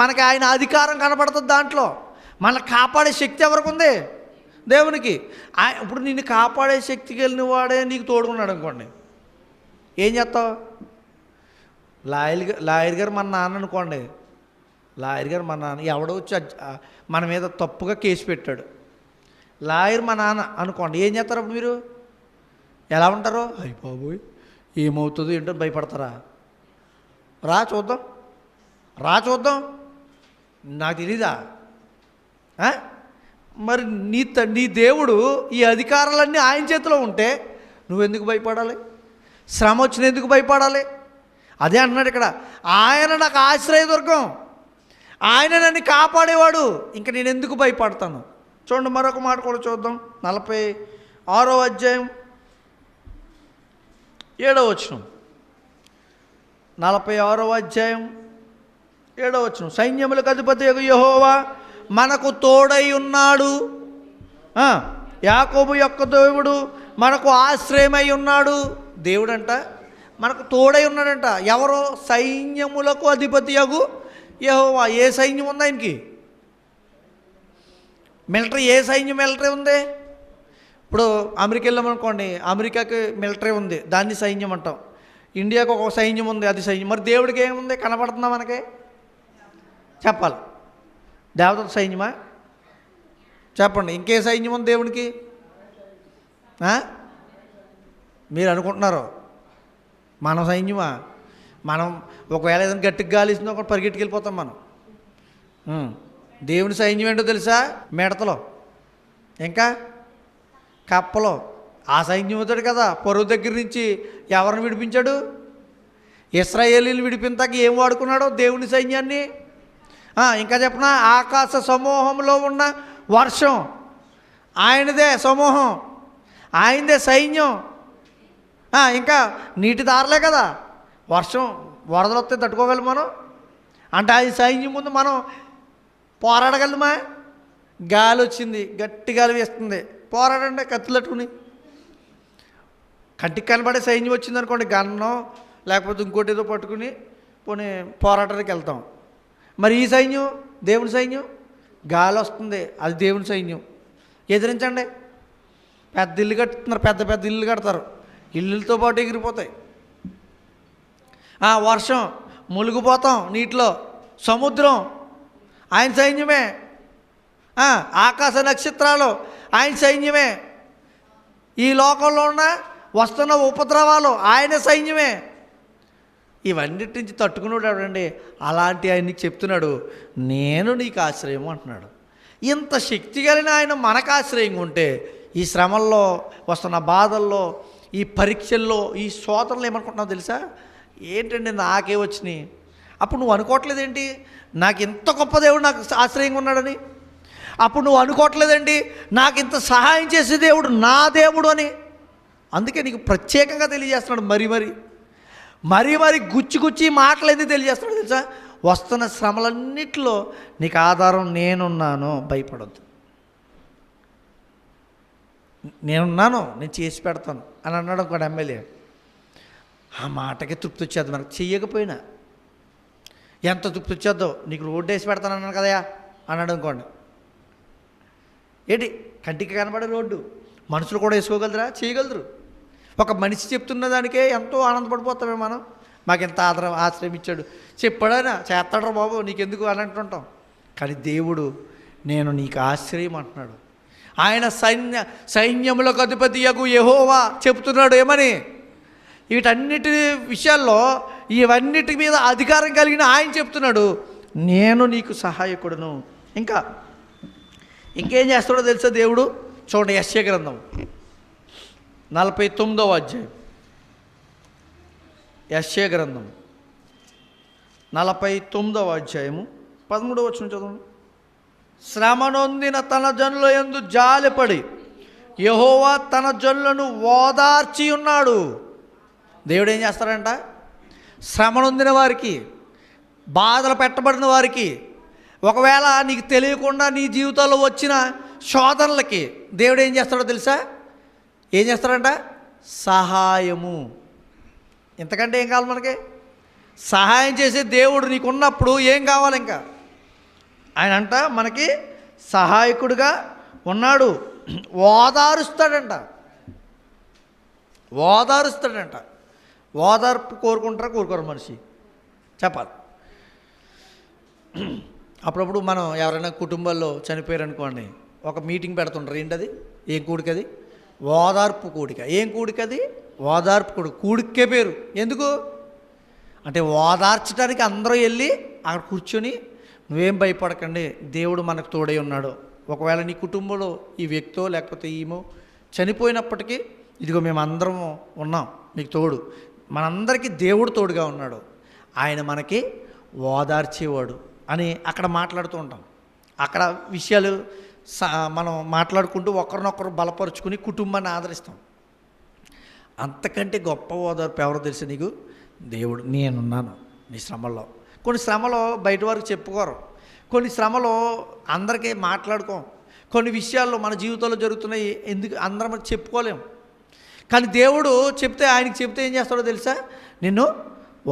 మనకి ఆయన అధికారం కనబడుతుంది. దాంట్లో మనల్ని కాపాడే శక్తి ఎవరికి ఉంది? దేవునికి. ఇప్పుడు నిన్ను కాపాడే శక్తికి వెళ్ళిన వాడే నీకు తోడుకున్నాడు అనుకోండి, ఏం చేస్తావు? లాయర్ గారు మన నాన్న అనుకోండి, లాయర్ గారు మన నాన్న ఎవడో వచ్చి మన మీద తప్పుగా కేసు పెట్టాడు. లాయర్ మా నాన్న అనుకోండి, ఏం చేస్తారు అప్పుడు మీరు? ఎలా ఉంటారు? అయ్య బాబోయ్ ఏమవుతుందో ఏంటో భయపడతారా? రా చూద్దాం, నాకు తెలీదా? మరి నీ దేవుడు ఈ అధికారాలన్నీ ఆయన చేతిలో ఉంటే నువ్వెందుకు భయపడాలి? శ్రమ వచ్చిన ఎందుకు భయపడాలి? అదే అంటున్నాడు ఇక్కడ, ఆయన నాకు ఆశ్రయదుర్గం, ఆయన నన్ను కాపాడేవాడు, ఇంకా నేను ఎందుకు భయపడతాను? చూడండి, మరొక మాట కూడా చూద్దాం. 46వ అధ్యాయం 7వ వచనం. 46వ అధ్యాయం 7వ వచనం. సైన్యములకు అధిపతి యెహోవా మనకు తోడై ఉన్నాడు. యాకోబు యొక్క దేవుడు మనకు ఆశ్రయమై ఉన్నాడు. దేవుడంట మనకు తోడై ఉన్నాడంట. ఎవరో? సైన్యములకు అధిపతి యెహోవా. ఏ సైన్యం ఉంది ఆయనకి? మిలిటరీ. ఏ మిలిటరీ ఉంది? ఇప్పుడు అమెరికా వెళ్ళామనుకోండి, అమెరికాకి మిలిటరీ ఉంది, దాన్ని సైన్యం అంటాం. ఇండియాకు ఒక సైన్యం ఉంది, అది సైన్యం. మరి దేవుడికి ఏముంది? కనపడుతుందా మనకి? చెప్పాలి. దేవతల సైన్యమా? చెప్పండి, ఇంకే సైన్యం ఉంది దేవునికి? మీరు అనుకుంటున్నారు మన సైన్యమా? మనం ఒకవేళ ఏదైనా గట్టిగా గాలిస్తుందో ఒకటి పరిగెట్టుకెళ్ళిపోతాం మనం. దేవుని సైన్యం ఏంటో తెలుసా? మిడతలో, ఇంకా కప్పలో. ఆ సైన్యంతో కదా పరువు దగ్గర నుంచి ఎవరిని విడిపించాడు? ఇశ్రాయేలీలు విడిపించక ఏం వాడుకున్నాడో దేవుని సైన్యాన్ని. ఇంకా చెప్పనా, ఆకాశ సమూహంలో ఉన్న వర్షం ఆయనదే, సమూహం ఆయనదే, సైన్యం. ఇంకా నీటి దారలే కదా వర్షం, వరదలు వస్తే తట్టుకోగలం మనం అంటే. ఆ సైన్యం ముందు మనం పోరాడగలమా? గాలి వచ్చింది, గట్టి గాలి వేస్తుంది, పోరాడండి కత్తులు పట్టుకుని. కంటికి కనబడే సైన్యం వచ్చింది అనుకోండి, గన్నం లేకపోతే ఇంకోటి ఏదో పట్టుకుని పోనీ పోరాటానికి వెళ్తాం. మరి ఈ సైన్యం దేవుని సైన్యం, గాలి వస్తుంది, అది దేవుని సైన్యం. ఎదిరించండి. పెద్ద ఇల్లు కట్టుతున్నారు, పెద్ద పెద్ద ఇల్లు కడతారు, ఇల్లులతో పాటు ఎగిరిపోతాయి. వర్షం, మునిగిపోతాం నీటిలో. సముద్రం ఆయన సైన్యమే. ఆకాశ నక్షత్రాలు ఆయన సైన్యమే. ఈ లోకంలో ఉన్న వస్తున్న ఉపద్రవాలు ఆయన సైన్యమే. ఇవన్నిటి నుంచి తట్టుకున్నాడు ఎవడండి? అలాంటి ఆయనకి చెప్తున్నాడు, నేను నీకు ఆశ్రయం అంటున్నాడు. ఇంత శక్తి కలిగిన ఆయన మనకు ఆశ్రయంగా ఉంటే, ఈ శ్రమల్లో, వస్తున్న బాధల్లో, ఈ పరీక్షల్లో, ఈ శోధనలు ఏమనుకుంటున్నావు తెలుసా? ఏంటండి నాకే వచ్చినాయి? అప్పుడు నువ్వు అనుకోవట్లేదేంటి నాకు ఇంత గొప్ప దేవుడు నాకు ఆశ్రయంగా ఉన్నాడని? అప్పుడు నువ్వు అనుకోవట్లేదండి నాకు ఇంత సహాయం చేసే దేవుడు నా దేవుడు అని? అందుకే నీకు ప్రత్యేకంగా తెలియజేస్తున్నాడు. మరి గుచ్చి మాటలు ఎందుకు తెలియజేస్తున్నాడు తెలుసా? వస్తున్న శ్రమలన్నిటిలో నీకు ఆధారం నేనున్నాను, భయపడొద్దు, నేనున్నాను, నేను చేసి పెడతాను అని అన్నాడు అనుకోండి ఎమ్మెల్యే. ఆ మాటకి తృప్తి వచ్చేది. మనకు చెయ్యకపోయినా ఎంత తృప్తి వచ్చేద్దో. నీకు రోడ్డు వేసి పెడతాను అన్నాను కదయా అన్నాడు అనుకోండి. ఏంటి కంటికి కనబడే రోడ్డు మనుషులు కూడా వేసుకోగలరా? చేయగలరు. ఒక మనిషి చెప్తున్న దానికే ఎంతో ఆనందపడిపోతామే మనం. మాకెంత ఆశ్రయం ఇచ్చాడు, చెప్పాడైనా చేస్తాడు బాబు నీకెందుకు అని అంటుంటాం. కానీ దేవుడు నేను నీకు ఆశ్రయం అంటున్నాడు. ఆయన సైన్యములకు అధిపతియగు యెహోవా చెప్తున్నాడు ఏమని? వీటన్నిటి విషయాల్లో, ఇవన్నిటి మీద అధికారం కలిగిన ఆయన చెప్తున్నాడు, నేను నీకు సహాయకుడును. ఇంకేం చేస్తాడో తెలుసా దేవుడు? చూడండి, యెషయా గ్రంథం 49వ అధ్యాయం. యెషయా గ్రంథం 49వ అధ్యాయము 13వ వచనం చదవండి. శ్రమనొందిన తన జనుల యందు జాలిపడి యెహోవా తన జనులను ఓదార్చి ఉన్నాడు. దేవుడు ఏం చేస్తాడంట? శ్రమనొందిన వారికి, బాధలు పెట్టబడిన వారికి, ఒకవేళ నీకు తెలియకుండా నీ జీవితంలో వచ్చిన శోధనలకి దేవుడు ఏం చేస్తాడో తెలుసా? ఏం చేస్తాడంట? సహాయము. ఇంతకంటే ఏం కావాలి మనకి? సహాయం చేసే దేవుడు నీకున్నప్పుడు ఏం కావాలి ఇంకా? ఆయన అంట మనకి సహాయకుడిగా ఉన్నాడు. ఓదారుస్తాడంట. ఓదార్పు కోరుకోరు మనిషి? చెప్పాలి. అప్పుడప్పుడు మనం ఎవరైనా కుటుంబాల్లో చనిపోయారు అనుకోండి, ఒక మీటింగ్ పెడుతుంటారు. ఏంటది? ఏం కూడికది? ఓదార్పు కూడిక. ఏం కూడికది? ఓదార్పు కూడిక. కూడికే పేరు ఎందుకు అంటే ఓదార్చడానికి అందరూ వెళ్ళి అక్కడ కూర్చొని, నువ్వేం భయపడకండి, దేవుడు మనకు తోడై ఉన్నాడు. ఒకవేళ నీ కుటుంబంలో ఈ వ్యక్తో లేకపోతే ఈమో చనిపోయినప్పటికీ, ఇదిగో మేము అందరము ఉన్నాం మీకు తోడు, మనందరికీ దేవుడు తోడుగా ఉన్నాడు, ఆయన మనకి ఓదార్చేవాడు అని అక్కడ మాట్లాడుతూ ఉంటాం. అక్కడ విషయాలు మనం మాట్లాడుకుంటూ ఒకరినొకరు బలపరుచుకుని కుటుంబాన్ని ఆదరిస్తాం. అంతకంటే గొప్ప ఓదార్పు ఎవరో తెలుసు నీకు? దేవుడు. నేనున్నాను నీ శ్రమల్లో. కొన్ని శ్రమలో బయట వారికి చెప్పుకోరు, కొన్ని శ్రమలో అందరికీ మాట్లాడుకోం, కొన్ని విషయాల్లో మన జీవితంలో జరుగుతున్నాయి ఎందుకు అందరం చెప్పుకోలేం. కానీ దేవుడు చెప్తే, ఆయనకి చెప్తే ఏం చేస్తాడో తెలుసా? నిన్ను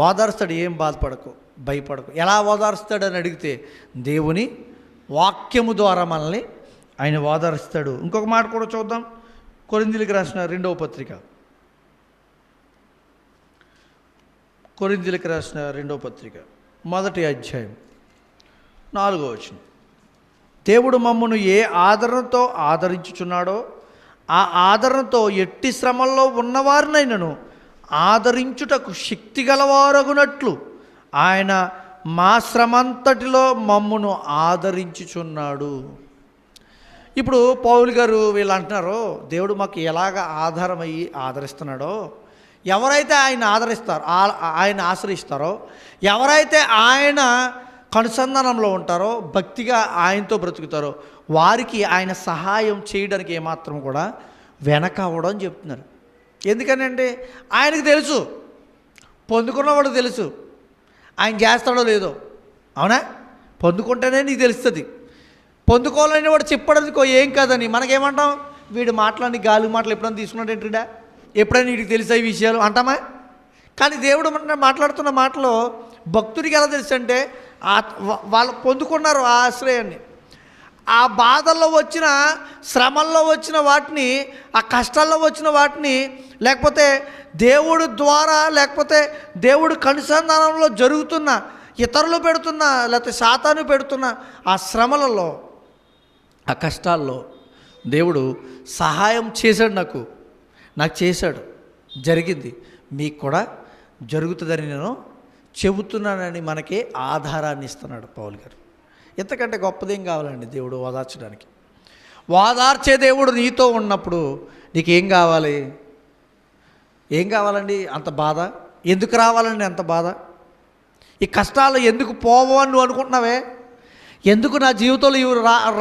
ఓదారుస్తాడు. ఏం బాధపడకు, భయపడకు. ఎలా ఓదారుస్తాడని అడిగితే, దేవుని వాక్యము ద్వారా మనల్ని ఆయన ఓదారుస్తాడు. ఇంకొక మాట కూడా చూద్దాం. కొరింథీయులకు రాసిన 2వ పత్రిక, కొరింథీయులకు రాసిన 2వ పత్రిక 1వ అధ్యాయం 4వ వచనం. దేవుడు మమ్మను ఏ ఆదరణతో ఆదరించుచున్నాడో ఆ ఆదరణతో ఎట్టి శ్రమల్లో ఉన్నవారినైనను ఆదరించుటకు శక్తి గలవారగునట్లు ఆయన మా శ్రమంతటిలో మమ్మును ఆదరించుచున్నాడు. ఇప్పుడు పౌలు గారు వీళ్ళు అంటున్నారు, దేవుడు మాకు ఎలాగ ఆధారమయ్యి ఆదరిస్తున్నాడో, ఎవరైతే ఆయన ఆదరిస్తారో, ఆయన ఆశ్రయిస్తారో, ఎవరైతే ఆయన కనుసంధానంలో ఉంటారో, భక్తిగా ఆయనతో బ్రతుకుతారో, వారికి ఆయన సహాయం చేయడానికి ఏమాత్రం కూడా వెనక అవ్వడం అని చెప్తున్నారు. ఎందుకనంటే ఆయనకు తెలుసు, పొందుకున్నవాడు తెలుసు ఆయన చేస్తాడో లేదో. అవునా? పొందుకుంటేనే నీకు తెలుస్తుంది. పొందుకోవాలని వాడు చెప్పడానికి ఏం కాదని మనకేమంటాం, వీడు మాటలని గాలి మాటలు ఎప్పుడైనా తీసుకున్నాడు ఏంటిడా, ఎప్పుడైనా వీడికి తెలిసే ఈ విషయాలు అంటామా? కానీ దేవుడు మాట్లాడుతున్న మాటలో భక్తుడికి ఎలా తెలుసు అంటే వాళ్ళు పొందుకున్నారు ఆ ఆశ్రయాన్ని. ఆ బాధల్లో వచ్చిన, శ్రమల్లో వచ్చిన వాటిని, ఆ కష్టాల్లో వచ్చిన వాటిని, లేకపోతే దేవుడు ద్వారా, లేకపోతే దేవుడు కనుసంధానంలో జరుగుతున్న, ఇతరులు పెడుతున్న, లేకపోతే సాతాను పెడుతున్న ఆ శ్రమలలో, ఆ కష్టాల్లో దేవుడు సహాయం చేశాడు. నాకు చేశాడు, జరిగింది, మీకు కూడా జరుగుతుందని నేను చెబుతున్నానని మనకి ఆధారాన్ని ఇస్తున్నాడు పౌలు గారు. ఎంతకంటే గొప్పదేం కావాలండి దేవుడు ఓదార్చడానికి? ఓదార్చే దేవుడు నీతో ఉన్నప్పుడు నీకేం కావాలి? ఏం కావాలండి? అంత బాధ ఎందుకు రావాలండి? అంత బాధ, ఈ కష్టాలు ఎందుకు పోవు అని నువ్వు అనుకుంటున్నావే? ఎందుకు నా జీవితంలో ఇవి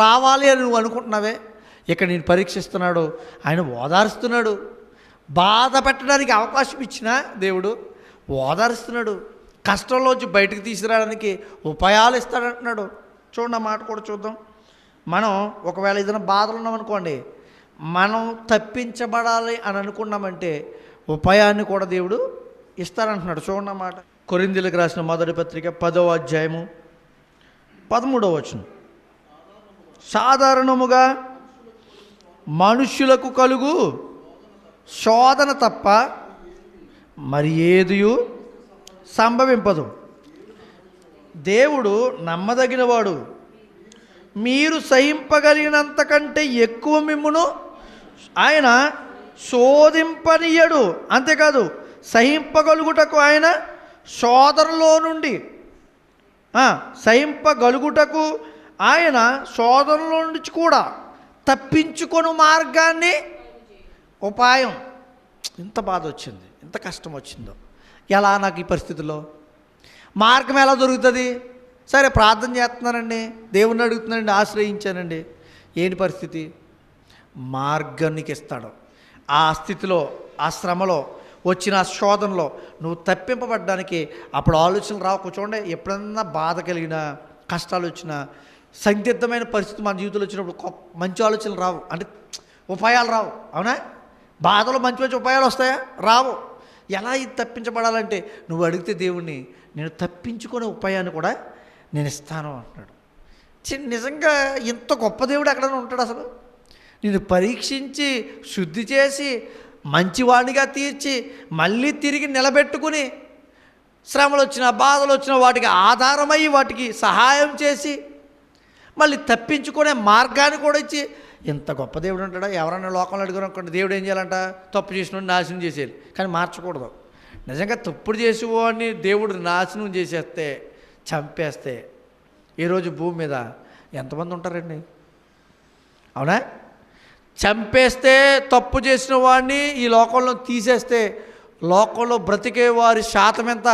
రావాలి అని నువ్వు అనుకుంటున్నావే? ఇక్కడ నేను పరీక్షిస్తున్నాడు, ఆయన ఓదారుస్తున్నాడు. బాధ పెట్టడానికి అవకాశం ఇచ్చినా దేవుడు ఓదారుస్తున్నాడు. కష్టంలోంచి బయటకు తీసుకురావడానికి ఉపాయాలు ఇస్తాడంటున్నాడు. చూడండి, ఆ మాట కూడా చూద్దాం. మనం ఒకవేళ ఏదైనా బాధలు ఉన్నామనుకోండి, మనం తప్పించబడాలి అని అనుకున్నామంటే ఉపాయాన్ని కూడా దేవుడు ఇస్తారంటున్నాడు. చూడండి మాట. కొరింథీయులకు రాసిన మొదటి పత్రిక 10వ అధ్యాయము 13వ వచనం. సాధారణముగా మనుష్యులకు కలుగు శోధన తప్ప మరి ఏదియు సంభవింపదు. దేవుడు నమ్మదగినవాడు, మీరు సహింపగలిగినంత కంటే ఎక్కువ మిమ్మును ఆయన శోధింపనీయడు. అంతేకాదు, సహింపగలుగుటకు ఆయన శోధనలో నుండి సహింపగలుగుటకు ఆయన శోధనలో నుంచి కూడా తప్పించుకొను మార్గాన్ని, ఉపాయం. ఇంత బాధ వచ్చింది, ఇంత కష్టం వచ్చిందో, ఎలా నాకు ఈ పరిస్థితుల్లో మార్గం ఎలా దొరుకుతుంది? సరే, ప్రార్థన చేస్తున్నానండి, దేవుణ్ణి అడుగుతున్నానండి, ఆశ్రయించానండి, ఏంటి పరిస్థితి? మార్గం నీకు ఇస్తాడు. ఆ స్థితిలో, ఆ శ్రమలో, వచ్చిన శోధనలో నువ్వు తప్పింపబడ్డానికి అప్పుడు ఆలోచనలు రావు. కూర్చోండి, ఎప్పుడన్నా బాధ కలిగినా, కష్టాలు వచ్చినా, సందిగ్ధమైన పరిస్థితి మన జీవితంలో వచ్చినప్పుడు మంచి ఆలోచనలు రావు, అంటే ఉపాయాలు రావు. అవునా? బాధలో మంచి మంచి ఉపాయాలు వస్తాయా? రావు. ఎలా ఇది తప్పించబడాలంటే నువ్వు అడిగితే దేవుణ్ణి, నేను తప్పించుకునే ఉపాయాన్ని కూడా నేను ఇస్తాను అంటున్నాడు. నిజంగా ఇంత గొప్ప దేవుడు ఎక్కడైనా ఉంటాడు అసలు? నేను పరీక్షించి శుద్ధి చేసి మంచివాడిగా తీర్చి మళ్ళీ తిరిగి నిలబెట్టుకుని, శ్రమలు వచ్చినా, బాధలు వచ్చినా వాటికి ఆధారమై వాటికి సహాయం చేసి మళ్ళీ తప్పించుకునే మార్గాన్ని కూడా ఇచ్చి, ఇంత గొప్ప దేవుడు ఉంటాడా? ఎవరన్నా లోకంలో అడుగురు అనుకోండి, దేవుడు ఏం చేయాలంట? తప్పు చేసిన నాశనం చేసేయాలి, కానీ మార్చకూడదు. నిజంగా తప్పుడు చేసేవాడిని దేవుడు నాశనం చేసేస్తే, చంపేస్తే ఈరోజు భూమి మీద ఎంతమంది ఉంటారండి? అవునా? చంపేస్తే, తప్పు చేసిన వాడిని ఈ లోకంలో తీసేస్తే లోకంలో బ్రతికే వారి శాతం ఎంత?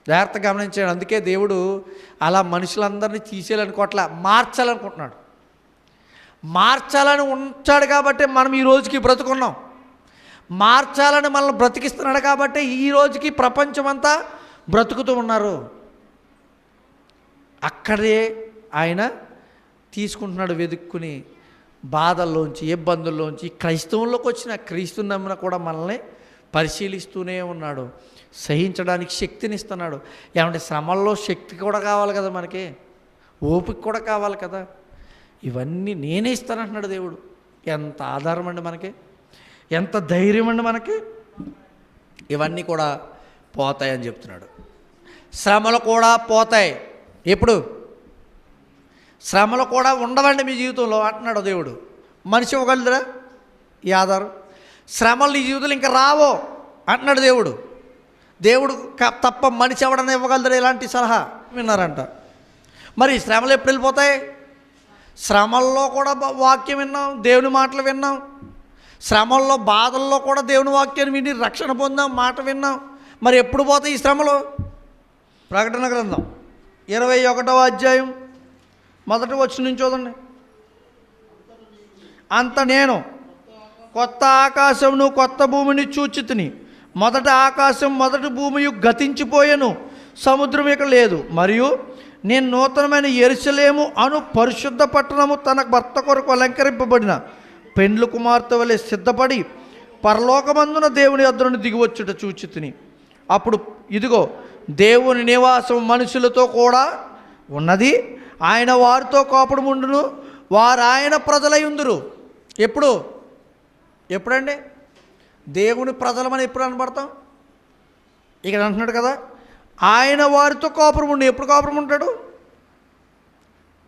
జాగ్రత్తగా గమనించాడు. అందుకే దేవుడు అలా మనుషులందరినీ తీసేయాలనుకోవట్లా, మార్చాలనుకుంటున్నాడు. మార్చాలని ఉంచాడు కాబట్టి మనం ఈ రోజుకి బ్రతుకున్నాం. మార్చాలని మనల్ని బ్రతికిస్తున్నాడు కాబట్టి ఈ రోజుకి ప్రపంచమంతా బ్రతుకుతూ ఉన్నారు. అక్కడే ఆయన తీసుకుంటున్నాడు వెతుక్కుని, బాధల్లోంచి, ఇబ్బందుల్లోంచి. క్రైస్తవంలోకి వచ్చిన, క్రీస్తుని నమ్మిన కూడా మనల్ని పరిశీలిస్తూనే ఉన్నాడు. సహించడానికి శక్తిని ఇస్తున్నాడు. ఏమంటే శ్రమల్లో శక్తి కూడా కావాలి కదా మనకి, ఓపిక కూడా కావాలి కదా. ఇవన్నీ నేనే ఇస్తానంటున్నాడు దేవుడు. ఎంత ఆధారం అండి మనకి, ఎంత ధైర్యం అండి మనకి. ఇవన్నీ కూడా పోతాయని చెప్తున్నాడు. శ్రమలు కూడా పోతాయి. ఎప్పుడు? శ్రమలు కూడా ఉండవండి మీ జీవితంలో అంటున్నాడు దేవుడు. మనిషి ఇవ్వగలదురా ఈ ఆధారం? శ్రమలు నీ జీవితంలో ఇంకా రావో అంటున్నాడు దేవుడు. దేవుడు తప్ప మనిషి ఎవడన్నా ఇవ్వగలదురా ఇలాంటి సలహా? విన్నారంట. మరి శ్రమలు ఎప్పుడు వెళ్ళిపోతాయి? శ్రమల్లో కూడా వాక్యం విన్నాం, దేవుని మాటలు విన్నాం. శ్రమల్లో బాధల్లో కూడా దేవుని వాక్యాన్ని విని రక్షణ పొందాం, మాట విన్నాం. మరి ఎప్పుడు పోతాయి ఈ శ్రమలు? ప్రకటన గ్రంథం 21వ అధ్యాయం 1వ వచనం నుంచి చూడండి. అంత నేను కొత్త ఆకాశమును కొత్త భూమిని చూచితిని. మొదటి ఆకాశం మొదటి భూమియు గతించిపోయెను, సముద్రం ఇక లేదు. మరియు నేను నూతనమైన యెరూషలేము అను పరిశుద్ధ పట్టణము తన భర్త కొరకు అలంకరింపబడిన పెండ్లు కుమార్తె వలె సిద్ధపడి పరలోకమందున దేవుని యొద్ద నుండి దిగివచ్చుట చూచితిని. అప్పుడు ఇదిగో దేవుని నివాసం మనుషులతో కూడా ఉన్నది, ఆయన వారితో కోపడముండును, వారు ఆయన ప్రజలై ఉందురు. ఎప్పుడండి దేవుని ప్రజలమని ఎప్పుడు అనబడతాం? ఇక్కడ అంటున్నాడు కదా, ఆయన వారితో కోపం ఉండి. ఎప్పుడు కోపం ఉంటాడు?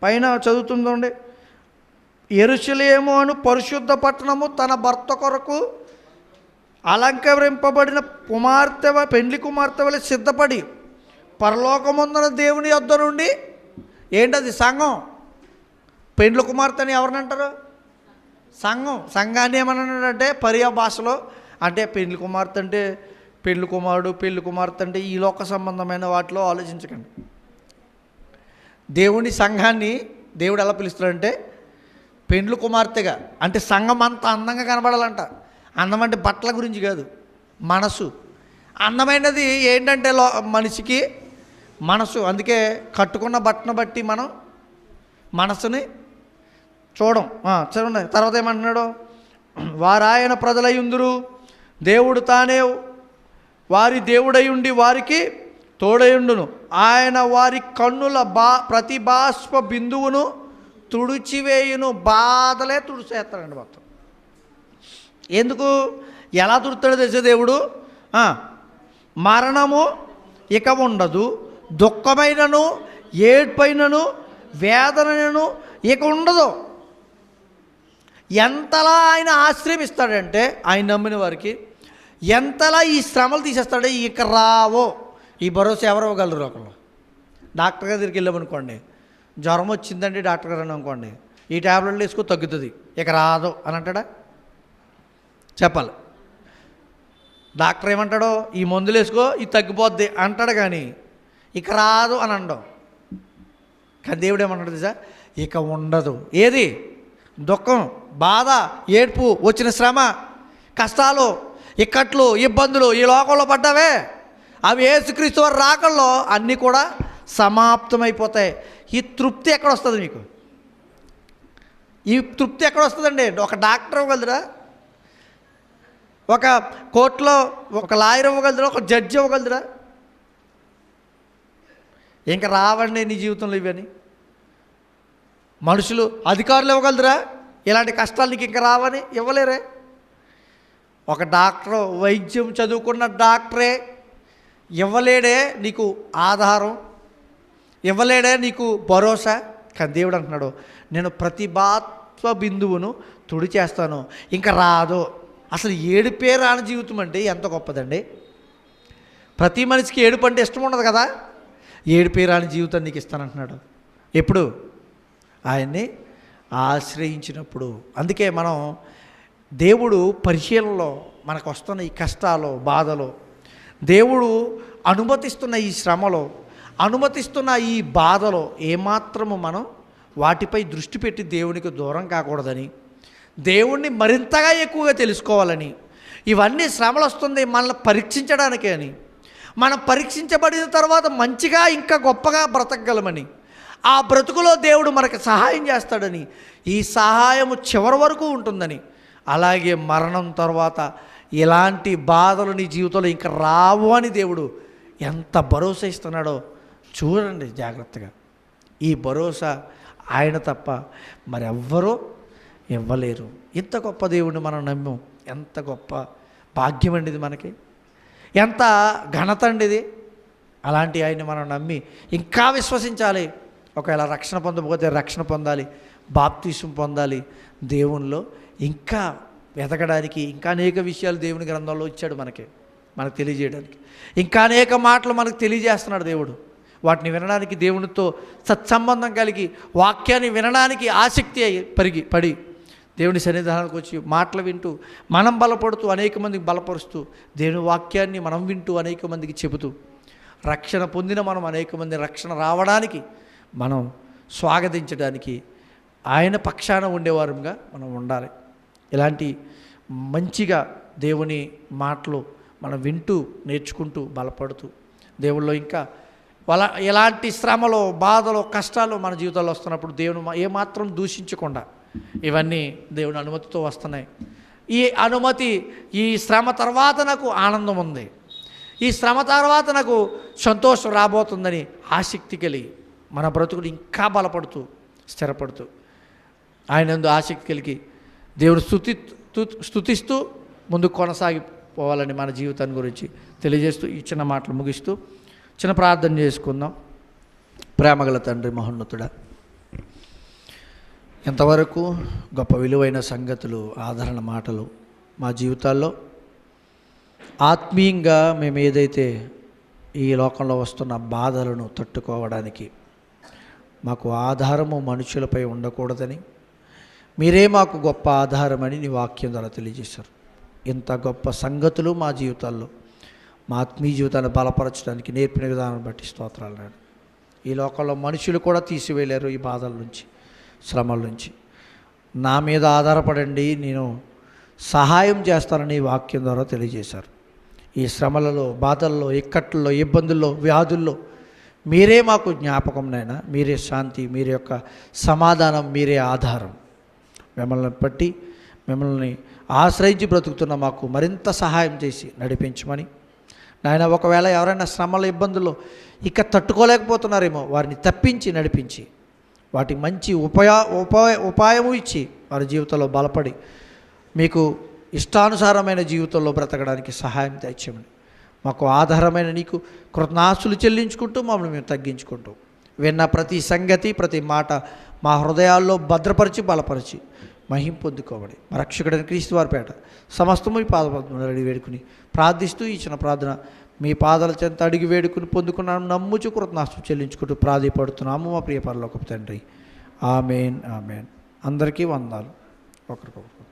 పైన చదువుతుందండి, యెరూషలేము అను పరిశుద్ధ పట్టణము తన భర్త కొరకు అలంకరింపబడిన పెండ్లి కుమార్తె వలె సిద్ధపడి పరలోకముందున దేవుని యొద్ద నుండి. ఏంటది? సంఘం. పెండ్లి కుమార్తెని ఎవరిని అంటారు? సంఘాన్ని ఏమన్నాడంటే పర్యా భాషలో, అంటే పెండ్లి కుమార్తె అంటే పెళ్లి కుమారుడు, పెళ్లి కుమార్తె అంటే ఈ లోక సంబంధమైన వాటిలో ఆలోచించకండి. దేవుని సంఘాన్ని దేవుడు ఎలా పిలుస్తాడంటే పెండ్లి కుమార్తెగా. అంటే సంఘం అంతా అందంగా కనబడాలంట. అందం అంటే బట్టల గురించి కాదు, మనసు. అందమైనది ఏంటంటే మనిషికి మనసు. అందుకే కట్టుకున్న బట్టను బట్టి మనం మనసుని చూడండి. తర్వాత ఏమంటున్నాడు? వారాయన ప్రజలై ఉందురు, దేవుడు తానే వారి దేవుడై ఉండి వారికి తోడయుండును. ఆయన వారి కన్నుల ప్రతి బాష్ప బిందువును తుడిచివేయును. బాధలే తుడిచేస్తాడండి మొత్తం. ఎందుకు? ఎలా తుడుతాడో తెలిసే దేవుడు. మరణము ఇక ఉండదు, దుఃఖమైనను ఏడ్పైనను వేదనను ఇక ఉండదు. ఎంతలా ఆయన ఆశ్రమిస్తాడంటే ఆయన నమ్మిన వారికి ఎంతలా ఈ శ్రమలు తీసేస్తాడో ఇక రావో. ఈ భరోసా ఎవరు ఇవ్వగలరు? ఒకళ్ళు డాక్టర్ గారి దగ్గరికి వెళ్ళామనుకోండి, జ్వరం వచ్చిందండి డాక్టర్ గారు అని అనుకోండి, ఈ ట్యాబ్లెట్లు వేసుకో తగ్గుతుంది, ఇక రాదు అని అంటాడా? చెప్పాలి. డాక్టర్ ఏమంటాడో ఈ మందులు వేసుకో ఇది తగ్గిపోద్ది అంటాడు, కానీ ఇక రాదు అని అనడం. కానీ దేవుడు ఏమంటాడు తెలుసా? ఇక ఉండదు. ఏది? దుఃఖం, బాధ, ఏడ్పు, వచ్చిన శ్రమ, కష్టాలు, ఇక్కట్లు, ఇబ్బందులు ఈ లోకంలో పడ్డావే, అవి యేసుక్రీస్తు వారి రాకల్లో అన్నీ కూడా సమాప్తమైపోతాయి. ఈ తృప్తి ఎక్కడ వస్తుంది మీకు? ఈ తృప్తి ఎక్కడ వస్తుందండి? ఒక డాక్టర్ ఇవ్వగలరా? ఒక కోర్టులో ఒక లాయర్ ఇవ్వగలరా? ఒక జడ్జి ఇవ్వగలరా? ఇంకా రావండి నీ జీవితంలో ఇవని. మనుషులు అధికారులు ఇవ్వగలరా? ఇలాంటి కష్టాలు నీకు ఇంకా రావని ఇవ్వలేరే. ఒక డాక్టర్, వైద్యం చదువుకున్న డాక్టరే ఇవ్వలేడే నీకు ఆధారం, ఇవ్వలేడే నీకు భరోసా. కానీ దేవుడు అంటున్నాడు, నేను ప్రతి బాత్వ బిందువును తుడి చేస్తాను, ఇంకా రాదు. అసలు ఏడుపే రాని జీవితం అంటే ఎంత గొప్పదండి. ప్రతి మనిషికి ఏడుపు అంటే ఇష్టం ఉండదు కదా. ఏడుపే రాని జీవితం నీకు ఇస్తానంటున్నాడు. ఎప్పుడు? ఆయన్ని ఆశ్రయించినప్పుడు. అందుకే మనం దేవుడు పరిశీలనలో మనకు వస్తున్న ఈ కష్టాలు, బాధలు, దేవుడు అనుమతిస్తున్న ఈ శ్రమలో, అనుమతిస్తున్న ఈ బాధలో ఏమాత్రము మనం వాటిపై దృష్టి పెట్టి దేవునికి దూరం కాకూడదని, దేవుణ్ణి మరింతగా ఎక్కువగా తెలుసుకోవాలని, ఇవన్నీ శ్రమలు వస్తుంది మనల్ని పరీక్షించడానికే అని, మనం పరీక్షించబడిన తర్వాత మంచిగా ఇంకా గొప్పగా బ్రతకగలమని, ఆ బ్రతుకులో దేవుడు మనకు సహాయం చేస్తాడని, ఈ సహాయము చివరి వరకు ఉంటుందని, అలాగే మరణం తర్వాత ఇలాంటి బాధలు నీ జీవితంలో ఇంకా రావు అని దేవుడు ఎంత భరోసా ఇస్తున్నాడో చూడండి జాగ్రత్తగా. ఈ భరోసా ఆయన తప్ప మరెవ్వరూ ఇవ్వలేరు. ఇంత గొప్ప దేవుడిని మనం నమ్మాం. ఎంత గొప్ప భాగ్యం అండి ఇది మనకి, ఎంత ఘనత అండి ఇది. అలాంటి ఆయన్ని మనం నమ్మి ఇంకా విశ్వసించాలి. ఒకవేళ రక్షణ పొందకపోతే రక్షణ పొందాలి, బాప్తీసం పొందాలి, దేవునిలో ఇంకా ఎదగడానికి ఇంకా అనేక విషయాలు దేవుని గ్రంథంలో ఇచ్చాడు మనకు తెలియజేయడానికి. ఇంకా అనేక మాటలు మనకు తెలియజేస్తున్నాడు దేవుడు. వాటిని వినడానికి దేవునితో సత్సంబంధం కలిగి వాక్యాన్ని వినడానికి ఆసక్తి పడి దేవుని సన్నిధానానికి వచ్చి మాటలు వింటూ మనం బలపడుతూ అనేక మందికి బలపరుస్తూ దేవుని వాక్యాన్ని మనం వింటూ అనేక మందికి చెబుతూ రక్షణ పొందిన మనం అనేక మంది రక్షణ రావడానికి మనం స్వాగతించడానికి ఆయన పక్షాన ఉండేవారుగా మనం ఉండాలి. ఇలాంటి మంచిగా దేవుని మాటలు మనం వింటూ నేర్చుకుంటూ బలపడుతూ దేవుళ్ళో ఇంకా ఎలాంటి శ్రమలో బాధలో కష్టాలు మన జీవితాల్లో వస్తున్నప్పుడు దేవుని ఏమాత్రం దూషించకుండా ఇవన్నీ దేవుని అనుమతితో వస్తున్నాయి. ఈ అనుమతి, ఈ శ్రమ తర్వాత నాకు ఆనందం ఉంది, ఈ శ్రమ తర్వాత నాకు సంతోషం రాబోతుందని ఆసక్తి కలిగి మన బ్రతుకులు ఇంకా బలపడుతూ స్థిరపడుతూ ఆయనందు ఆసక్తి కలిగి దేవుని స్తుతిస్తూ ముందుకు కొనసాగిపోవాలని మన జీవితాన్ని గురించి తెలియజేస్తూ ఈ చిన్న మాటలు ముగిస్తూ చిన్న ప్రార్థన చేసుకుందాం. ప్రేమగల తండ్రి మహోన్నతుడా, ఎంతవరకు గొప్ప విలువైన సంగతులు, ఆదరణ మాటలు మా జీవితాల్లో ఆత్మీయంగా మేము ఏదైతే ఈ లోకంలో వస్తున్న బాధలను తట్టుకోవడానికి మాకు ఆధారము మనుషులపై ఉండకూడదని మీరే మాకు గొప్ప ఆధారమని నీ వాక్యం ద్వారా తెలియజేశారు. ఇంత గొప్ప సంగతులు మా జీవితాల్లో మా ఆత్మీయ జీవితాన్ని బలపరచడానికి నేర్పిన విధానం బట్టి స్తోత్రాలు నాడు. ఈ లోకంలో మనుషులు కూడా తీసివేయలేరు ఈ బాధల నుంచి, శ్రమల నుంచి. నా మీద ఆధారపడండి, నేను సహాయం చేస్తానని వాక్యం ద్వారా తెలియజేశారు. ఈ శ్రమలలో, బాధల్లో, ఇక్కట్లలో, ఇబ్బందుల్లో, వ్యాధుల్లో మీరే మాకు జ్ఞాపకం నాయనా, మీరే శాంతి, మీరే యొక్క సమాధానం, మీరే ఆధారం. మిమ్మల్ని బట్టి మిమ్మల్ని ఆశ్రయించి బ్రతుకుతున్న మాకు మరింత సహాయం చేసి నడిపించమని నాయన, ఒకవేళ ఎవరైనా శ్రమల ఇబ్బందుల్లో ఇక తట్టుకోలేకపోతున్నారేమో వారిని తప్పించి నడిపించి వాటి మంచి ఉపాయము ఇచ్చి వారి జీవితంలో బలపడి మీకు ఇష్టానుసారమైన జీవితంలో బ్రతకడానికి సహాయం తెచ్చమని మాకు ఆధారమైన నీకు కృతజ్ఞాస్తులు చెల్లించుకుంటూ మమ్మల్ని మేము తగ్గించుకుంటూ విన్న ప్రతి సంగతి, ప్రతి మాట మా హృదయాల్లో భద్రపరిచి బలపరిచి మహిం పొందుకోబడి మా రక్షకుడైన క్రీస్తు వారి పేట సమస్తము ఈ పాదపద్మములు అడిగి వేడుకుని ప్రార్థిస్తూ ఈ చిన్న ప్రార్థన మీ పాదాల చెంత అడిగి వేడుకుని పొందుకున్నాము, నమ్ముచు కృతజ్ఞాస్తులు చెల్లించుకుంటూ ప్రాధేయపడుతున్నాము మా ప్రియ పరలోకపు తండ్రి. ఆమేన్, ఆమేన్. అందరికీ వందనాలు. ఒకరికొకరు.